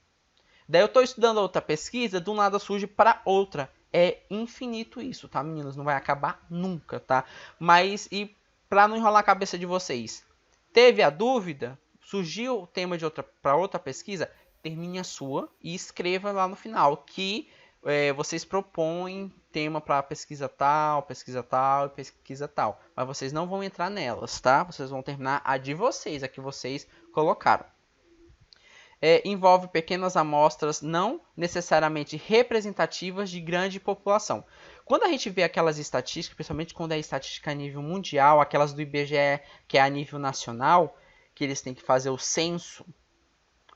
Daí eu estou estudando outra pesquisa, do nada surge para outra. É infinito isso, tá, meninos? Não vai acabar nunca, tá? Mas, e para não enrolar a cabeça de vocês, teve a dúvida? Surgiu o tema de para outra pesquisa? Termine a sua e escreva lá no final que vocês propõem tema para pesquisa tal e pesquisa tal. Mas vocês não vão entrar nelas, tá? Vocês vão terminar a de vocês, a que vocês colocaram. Envolve pequenas amostras não necessariamente representativas de grande população. Quando a gente vê aquelas estatísticas, principalmente quando é estatística a nível mundial, aquelas do IBGE que é a nível nacional, que eles têm que fazer o censo,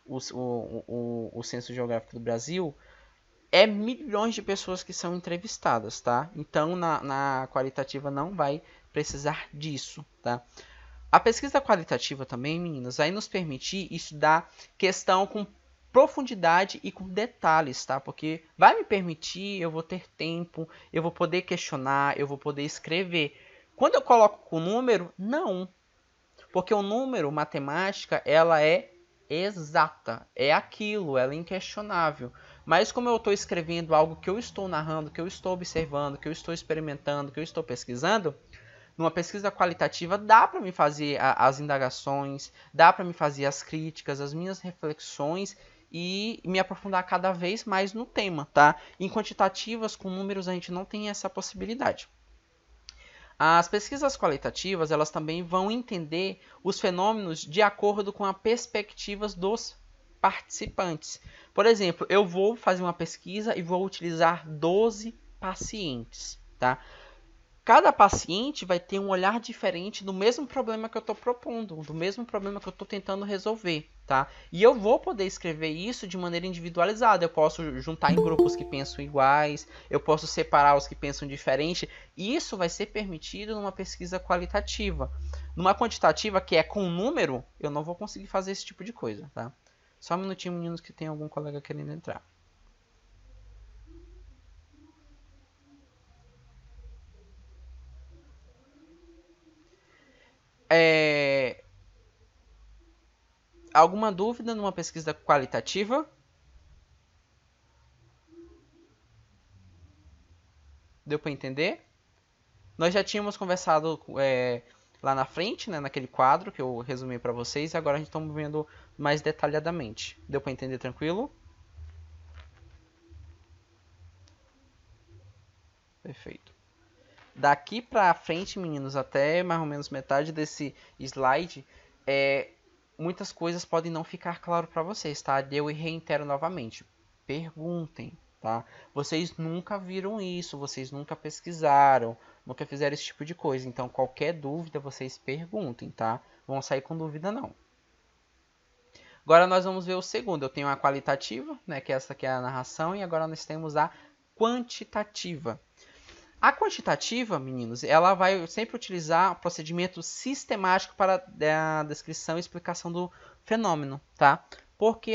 o censo geográfico do Brasil, é milhões de pessoas que são entrevistadas, tá? Então na qualitativa não vai precisar disso, tá? A pesquisa qualitativa também, meninas, vai nos permitir estudar questão com profundidade e com detalhes, tá? Porque vai me permitir, eu vou ter tempo, eu vou poder questionar, eu vou poder escrever. Quando eu coloco com número, não. Porque o número, matemática, ela é exata, é aquilo, ela é inquestionável. Mas como eu estou escrevendo algo que eu estou narrando, que eu estou observando, que eu estou experimentando, que eu estou pesquisando, numa pesquisa qualitativa dá para me fazer as indagações, dá para me fazer as críticas, as minhas reflexões e me aprofundar cada vez mais no tema, tá? Em quantitativas, com números, a gente não tem essa possibilidade. As pesquisas qualitativas, elas também vão entender os fenômenos de acordo com as perspectivas dos participantes. Por exemplo, eu vou fazer uma pesquisa e vou utilizar 12 pacientes, tá? Cada paciente vai ter um olhar diferente do mesmo problema que eu estou propondo, do mesmo problema que eu estou tentando resolver, tá? E eu vou poder escrever isso de maneira individualizada. Eu posso juntar em grupos que pensam iguais, eu posso separar os que pensam diferente. E isso vai ser permitido numa pesquisa qualitativa. Numa quantitativa, que é com número, eu não vou conseguir fazer esse tipo de coisa, tá? Só um minutinho, meninos, que tem algum colega querendo entrar. Alguma dúvida numa pesquisa qualitativa? Deu para entender? Nós já tínhamos conversado lá na frente, né, naquele quadro que eu resumi para vocês, e agora a gente está vendo mais detalhadamente. Deu para entender tranquilo? Perfeito. Daqui para frente, meninos, até mais ou menos metade desse slide, muitas coisas podem não ficar claro para vocês, tá? Eu reitero novamente. Perguntem, tá? Vocês nunca viram isso, vocês nunca pesquisaram, nunca fizeram esse tipo de coisa. Então, qualquer dúvida, vocês perguntem, tá? Vão sair com dúvida, não. Agora nós vamos ver o segundo. Eu tenho a qualitativa, né? Que essa aqui é a narração. E agora nós temos a quantitativa. A quantitativa, meninos, ela vai sempre utilizar um procedimento sistemático para a descrição e explicação do fenômeno, tá? Porque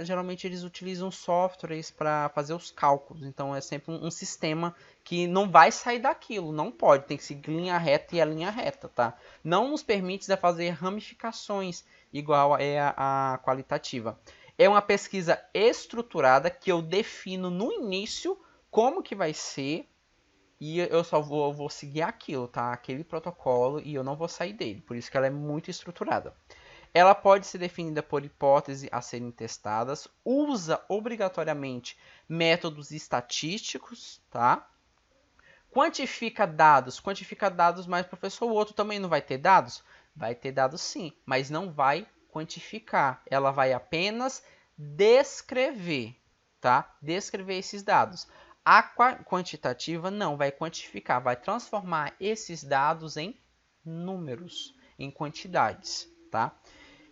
geralmente eles utilizam softwares para fazer os cálculos. Então é sempre um sistema que não vai sair daquilo, não pode, tem que seguir linha reta e a linha reta, tá? Não nos permite fazer ramificações igual a qualitativa. É uma pesquisa estruturada que eu defino no início como que vai ser. E eu só vou seguir aquilo, tá? Aquele protocolo, e eu não vou sair dele. Por isso que ela é muito estruturada. Ela pode ser definida por hipóteses a serem testadas. Usa obrigatoriamente métodos estatísticos, tá? Quantifica dados. Quantifica dados, mas professor, o outro também não vai ter dados? Vai ter dados sim, mas não vai quantificar. Ela vai apenas descrever, tá? Descrever esses dados. A quantitativa não vai quantificar, vai transformar esses dados em números, em quantidades, tá?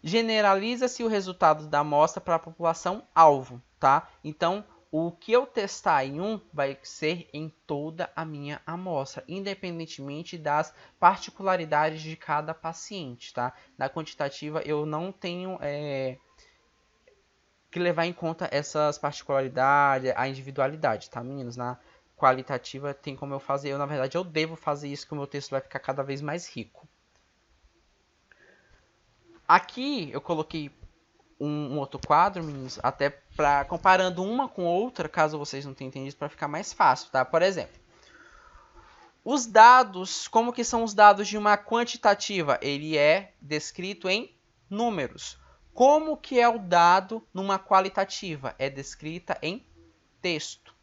Generaliza-se o resultado da amostra para a população alvo, tá? Então, o que eu testar em um vai ser em toda a minha amostra, independentemente das particularidades de cada paciente, tá? Na quantitativa, eu não tenho que levar em conta essas particularidades, a individualidade, tá, meninos? Na qualitativa tem como eu fazer, na verdade eu devo fazer isso, que o meu texto vai ficar cada vez mais rico. Aqui eu coloquei um outro quadro, meninos, até para comparando uma com outra, caso vocês não tenham entendido, para ficar mais fácil, tá? Por exemplo, os dados, como que são os dados de uma quantitativa? Ele é descrito em números. Como que é o dado numa qualitativa? É descrita em texto.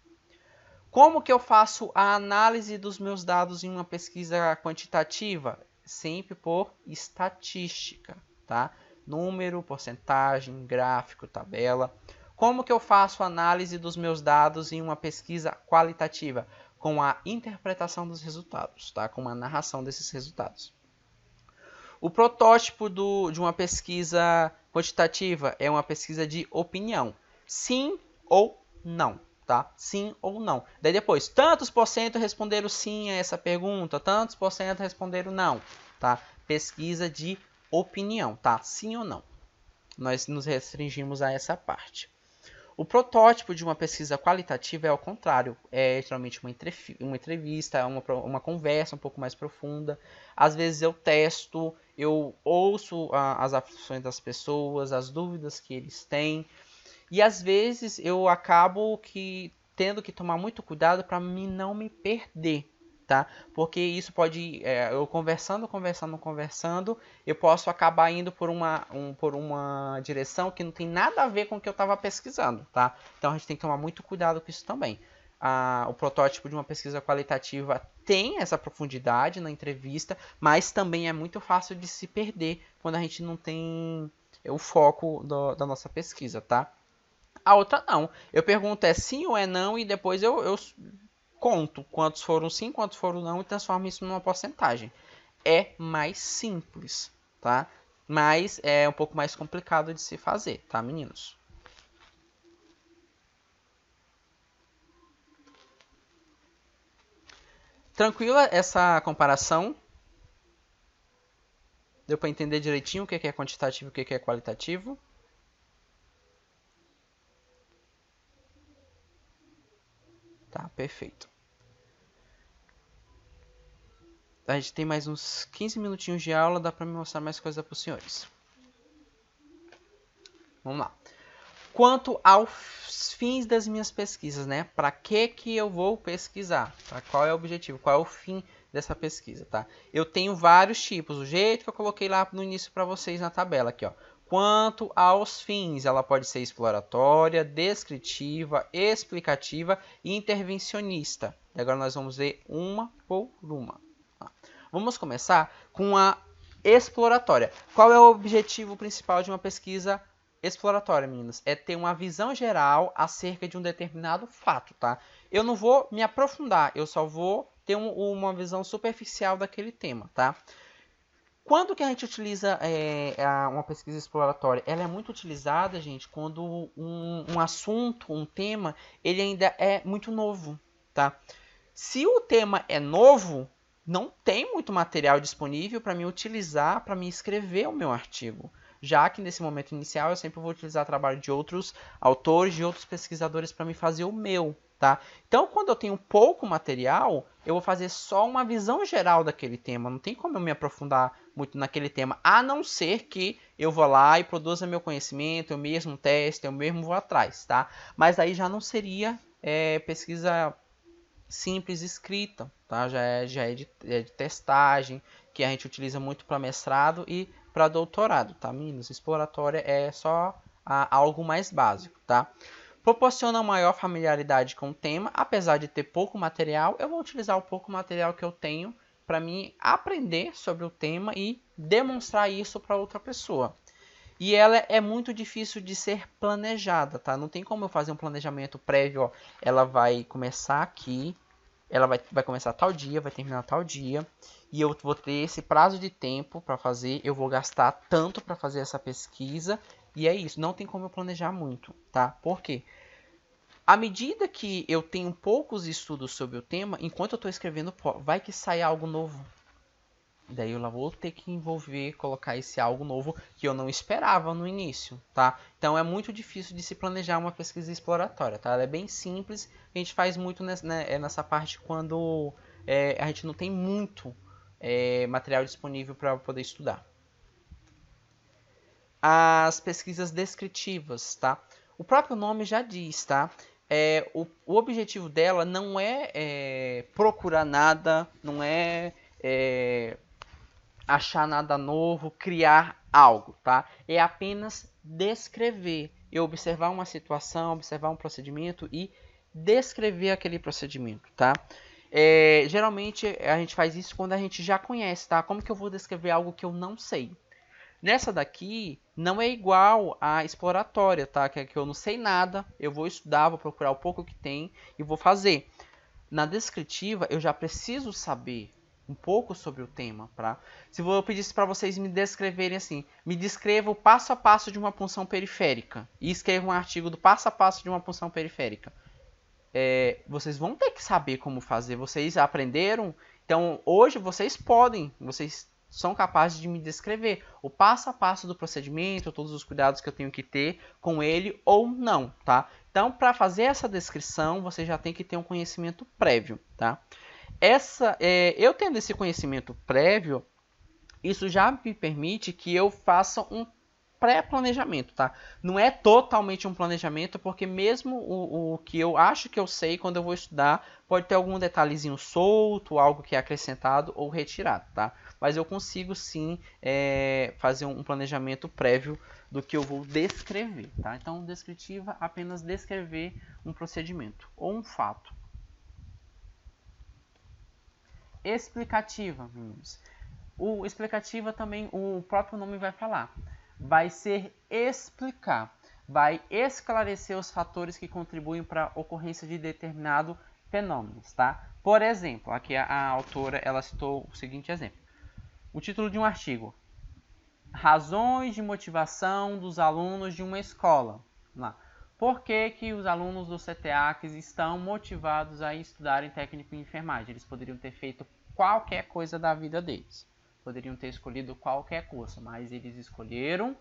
Como que eu faço a análise dos meus dados em uma pesquisa quantitativa? Sempre por estatística, tá? Número, porcentagem, gráfico, tabela. Como que eu faço a análise dos meus dados em uma pesquisa qualitativa? Com a interpretação dos resultados, tá? Com a narração desses resultados. O protótipo de uma pesquisa quantitativa é uma pesquisa de opinião. Sim ou não, tá? Sim ou não. Daí depois, tantos por cento responderam sim a essa pergunta, tantos por cento responderam não, tá? Pesquisa de opinião, tá? Sim ou não. Nós nos restringimos a essa parte. O protótipo de uma pesquisa qualitativa é ao contrário, é geralmente uma entrevista, uma conversa um pouco mais profunda. Às vezes eu testo, eu ouço as aflições das pessoas, as dúvidas que eles têm, e às vezes eu acabo tendo que tomar muito cuidado para não me perder, tá? Porque isso pode, eu conversando, eu posso acabar indo por uma direção que não tem nada a ver com o que eu estava pesquisando, tá? Então a gente tem que tomar muito cuidado com isso também. O protótipo de uma pesquisa qualitativa tem essa profundidade na entrevista, mas também é muito fácil de se perder quando a gente não tem o foco da nossa pesquisa, tá? A outra não. Eu pergunto sim ou é não e depois eu conto quantos foram sim, quantos foram não e transformo isso numa porcentagem. É mais simples, tá? Mas é um pouco mais complicado de se fazer, tá, meninos? Tranquila essa comparação? Deu para entender direitinho o que é quantitativo e o que é qualitativo? Tá, perfeito. A gente tem mais uns 15 minutinhos de aula, dá para me mostrar mais coisa para os senhores. Vamos lá. Quanto aos fins das minhas pesquisas, né? Para que eu vou pesquisar? Qual é o objetivo? Qual é o fim dessa pesquisa, tá? Eu tenho vários tipos. O jeito que eu coloquei lá no início para vocês na tabela aqui, ó. Quanto aos fins, ela pode ser exploratória, descritiva, explicativa e intervencionista. E agora nós vamos ver uma por uma. Vamos começar com a exploratória. Qual é o objetivo principal de uma pesquisa exploratória, meninas? É ter uma visão geral acerca de um determinado fato, tá? Eu não vou me aprofundar, eu só vou ter uma visão superficial daquele tema, tá? Quando que a gente utiliza uma pesquisa exploratória? Ela é muito utilizada, gente, quando um assunto, um tema, ele ainda é muito novo, tá? Se o tema é novo, não tem muito material disponível para me utilizar, para me escrever o meu artigo. Já que nesse momento inicial eu sempre vou utilizar trabalho de outros autores, de outros pesquisadores para me fazer o meu, tá? Então, quando eu tenho pouco material, eu vou fazer só uma visão geral daquele tema. Não tem como eu me aprofundar muito naquele tema, a não ser que eu vou lá e produza meu conhecimento, eu mesmo teste, eu mesmo vou atrás, tá? Mas aí já não seria pesquisa simples escrita, tá? Já é de testagem, que a gente utiliza muito para mestrado e para doutorado, tá, meninos? Exploratória é só algo mais básico, tá? Proporciona maior familiaridade com o tema, apesar de ter pouco material, eu vou utilizar o pouco material que eu tenho para mim aprender sobre o tema e demonstrar isso para outra pessoa. E ela é muito difícil de ser planejada, tá? Não tem como eu fazer um planejamento prévio, ó. Ela vai começar aqui, ela vai começar tal dia, vai terminar tal dia, e eu vou ter esse prazo de tempo para fazer, eu vou gastar tanto para fazer essa pesquisa, e é isso, não tem como eu planejar muito, tá? Por quê? À medida que eu tenho poucos estudos sobre o tema, enquanto eu estou escrevendo, vai que sai algo novo. Daí eu vou ter que colocar esse algo novo que eu não esperava no início, tá? Então é muito difícil de se planejar uma pesquisa exploratória, tá? Ela é bem simples, a gente faz muito nessa parte quando a gente não tem muito material disponível para poder estudar. As pesquisas descritivas, tá? O próprio nome já diz, tá? O objetivo dela não é procurar nada, não é achar nada novo, criar algo, tá? É apenas descrever. Eu observar uma situação, observar um procedimento e descrever aquele procedimento, tá? Geralmente a gente faz isso quando a gente já conhece, tá? Como que eu vou descrever algo que eu não sei? Nessa daqui não é igual à exploratória, tá? Que eu não sei nada, eu vou estudar, vou procurar o pouco que tem e vou fazer. Na descritiva eu já preciso saber um pouco sobre o tema, tá? Se eu pedisse para vocês me descreverem assim, me descreva o passo a passo de uma punção periférica e escreva um artigo do passo a passo de uma punção periférica. Vocês vão ter que saber como fazer. Vocês aprenderam? Então, hoje vocês são capazes de me descrever o passo a passo do procedimento, todos os cuidados que eu tenho que ter com ele ou não, tá? Então, para fazer essa descrição, você já tem que ter um conhecimento prévio, tá? Eu tendo esse conhecimento prévio, isso já me permite que eu faça pré-planejamento, tá? Não é totalmente um planejamento, porque mesmo o que eu acho que eu sei, quando eu vou estudar, pode ter algum detalhezinho solto, algo que é acrescentado ou retirado, tá? Mas eu consigo sim fazer um planejamento prévio do que eu vou descrever, tá? Então, descritiva, apenas descrever um procedimento ou um fato. Explicativa, meninos. O explicativa também, o próprio nome vai falar. Vai ser explicar, vai esclarecer os fatores que contribuem para a ocorrência de determinado fenômeno, tá? Por exemplo, aqui a autora ela citou o seguinte exemplo. O título de um artigo: Razões de motivação dos alunos de uma escola. Lá. Por que os alunos do CTEACS estão motivados a estudarem técnico em enfermagem? Eles poderiam ter feito qualquer coisa da vida deles. Poderiam ter escolhido qualquer curso, mas eles escolheram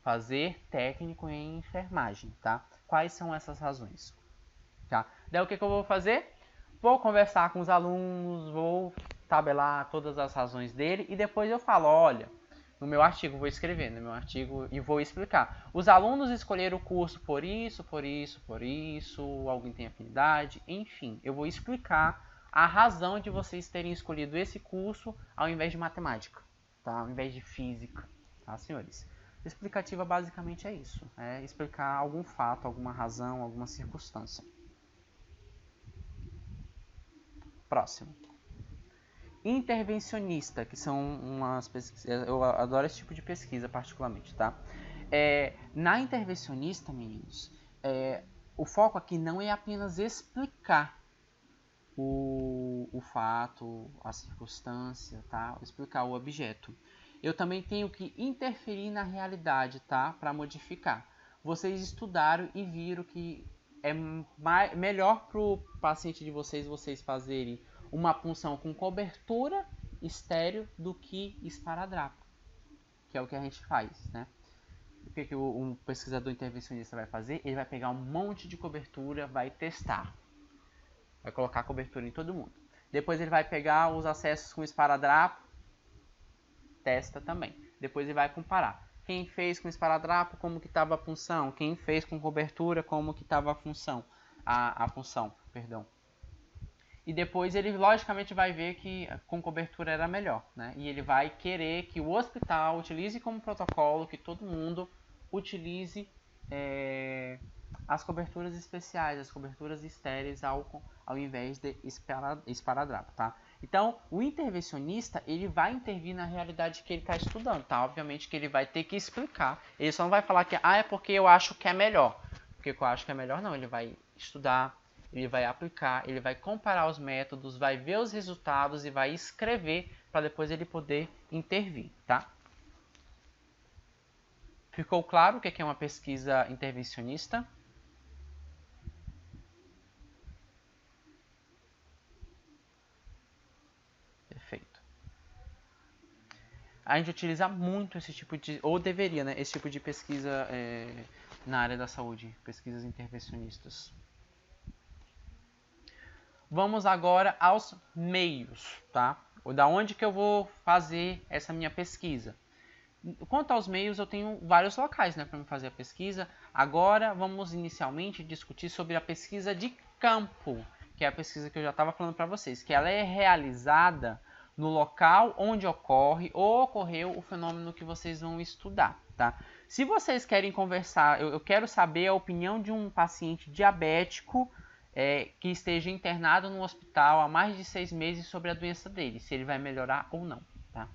fazer técnico em enfermagem, tá? Quais são essas razões? Tá? Daí o que eu vou fazer? Vou conversar com os alunos, vou tabelar todas as razões dele e depois eu falo, olha, no meu artigo, vou escrever no meu artigo e vou explicar. Os alunos escolheram o curso por isso, por isso, por isso, alguém tem afinidade, enfim, eu vou explicar a razão de vocês terem escolhido esse curso ao invés de matemática, tá? Ao invés de física, tá, senhores? Explicativa basicamente é isso, é explicar algum fato, alguma razão, alguma circunstância. Próximo. Intervencionista, que são umas pesquisas, eu adoro esse tipo de pesquisa particularmente, tá? Na intervencionista, meninos, o foco aqui não é apenas explicar o fato, a circunstância, tá? Explicar o objeto. Eu também tenho que interferir na realidade, tá? Para modificar. Vocês estudaram e viram que é melhor para o paciente de vocês fazerem uma punção com cobertura estéreo do que esparadrapo, que é o que a gente faz, né? O que um pesquisador intervencionista vai fazer? Ele vai pegar um monte de cobertura, vai testar, vai colocar cobertura em todo mundo. Depois ele vai pegar os acessos com esparadrapo, testa também. Depois ele vai comparar. Quem fez com esparadrapo, como que estava a punção? Quem fez com cobertura, como que estava a função? A punção, perdão. E depois ele logicamente vai ver que com cobertura era melhor, né? E ele vai querer que o hospital utilize como protocolo, que todo mundo utilize as coberturas especiais, as coberturas estéreis ao invés de esparadrapo, tá? Então, o intervencionista, ele vai intervir na realidade que ele está estudando, tá? Obviamente que ele vai ter que explicar. Ele só não vai falar que, é porque eu acho que é melhor. Porque eu acho que é melhor, não. Ele vai estudar, ele vai aplicar, ele vai comparar os métodos, vai ver os resultados e vai escrever para depois ele poder intervir, tá? Ficou claro o que é uma pesquisa intervencionista? Perfeito. A gente utiliza muito esse tipo de, ou deveria, né, esse tipo de pesquisa na área da saúde, pesquisas intervencionistas. Vamos agora aos meios, tá? Da onde que eu vou fazer essa minha pesquisa? Quanto aos meios, eu tenho vários locais, né, para fazer a pesquisa. Agora, vamos inicialmente discutir sobre a pesquisa de campo, que é a pesquisa que eu já estava falando para vocês, que ela é realizada no local onde ocorre ou ocorreu o fenômeno que vocês vão estudar, tá? Se vocês querem conversar, eu quero saber a opinião de um paciente diabético que esteja internado no hospital há mais de 6 meses sobre a doença dele, se ele vai melhorar ou não, tá?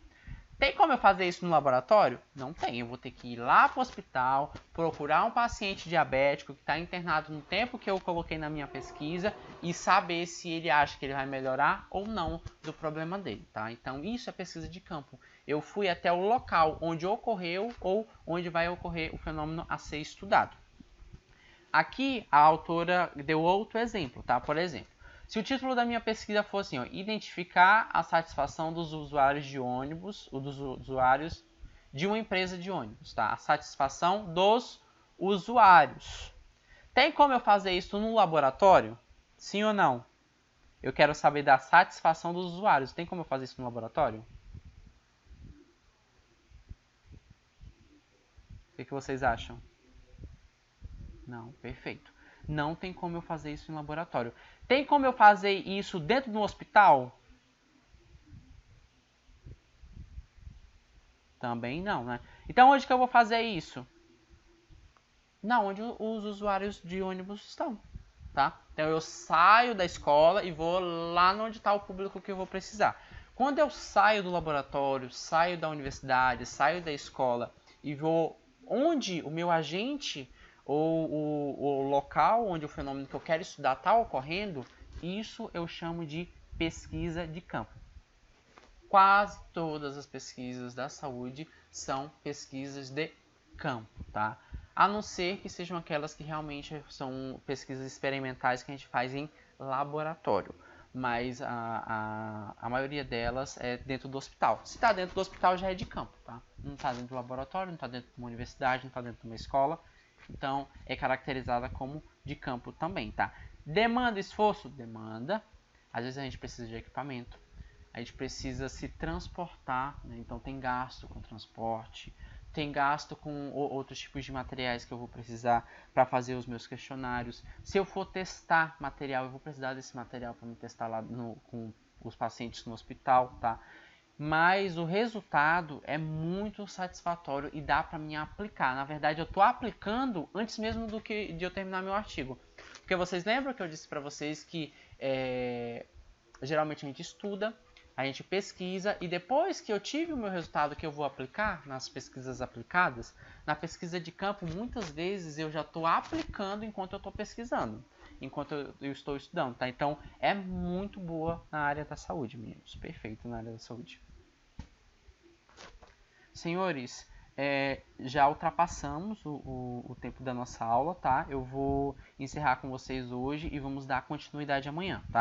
Tem como eu fazer isso no laboratório? Não tem. Eu vou ter que ir lá para o hospital, procurar um paciente diabético que está internado no tempo que eu coloquei na minha pesquisa e saber se ele acha que ele vai melhorar ou não do problema dele, tá? Então, isso é pesquisa de campo. Eu fui até o local onde ocorreu ou onde vai ocorrer o fenômeno a ser estudado. Aqui, a autora deu outro exemplo, tá? Por exemplo, se o título da minha pesquisa fosse identificar a satisfação dos usuários de ônibus, ou dos usuários de uma empresa de ônibus, tá? A satisfação dos usuários. Tem como eu fazer isso no laboratório? Sim ou não? Eu quero saber da satisfação dos usuários. Tem como eu fazer isso no laboratório? O que vocês acham? Não, perfeito. Não tem como eu fazer isso em laboratório. Tem como eu fazer isso dentro do hospital? Também não, né? Então onde que eu vou fazer isso? Não, onde os usuários de ônibus estão, tá? Então eu saio da escola e vou lá onde está o público que eu vou precisar. Quando eu saio do laboratório, saio da universidade, saio da escola e vou onde o meu agente ou o local onde o fenômeno que eu quero estudar está ocorrendo, isso eu chamo de pesquisa de campo. Quase todas as pesquisas da saúde são pesquisas de campo, tá? A não ser que sejam aquelas que realmente são pesquisas experimentais que a gente faz em laboratório. Mas a maioria delas é dentro do hospital. Se está dentro do hospital, já é de campo, tá? Não está dentro do laboratório, não está dentro de uma universidade, não está dentro de uma escola. Então, é caracterizada como de campo também, tá? Demanda esforço? Demanda. Às vezes a gente precisa de equipamento. A gente precisa se transportar, né? Então tem gasto com transporte, tem gasto com outros tipos de materiais que eu vou precisar para fazer os meus questionários. Se eu for testar material, eu vou precisar desse material para me testar lá com os pacientes no hospital, tá? Mas o resultado é muito satisfatório e dá para mim aplicar. Na verdade, eu estou aplicando antes mesmo de eu terminar meu artigo. Porque vocês lembram que eu disse para vocês que geralmente a gente estuda, a gente pesquisa e depois que eu tive o meu resultado que eu vou aplicar nas pesquisas aplicadas, na pesquisa de campo, muitas vezes eu já estou aplicando enquanto eu estou pesquisando, enquanto eu estou estudando, tá? Então é muito boa na área da saúde, meninos. Perfeito na área da saúde. Senhores, já ultrapassamos o tempo da nossa aula, tá? Eu vou encerrar com vocês hoje e vamos dar continuidade amanhã, tá?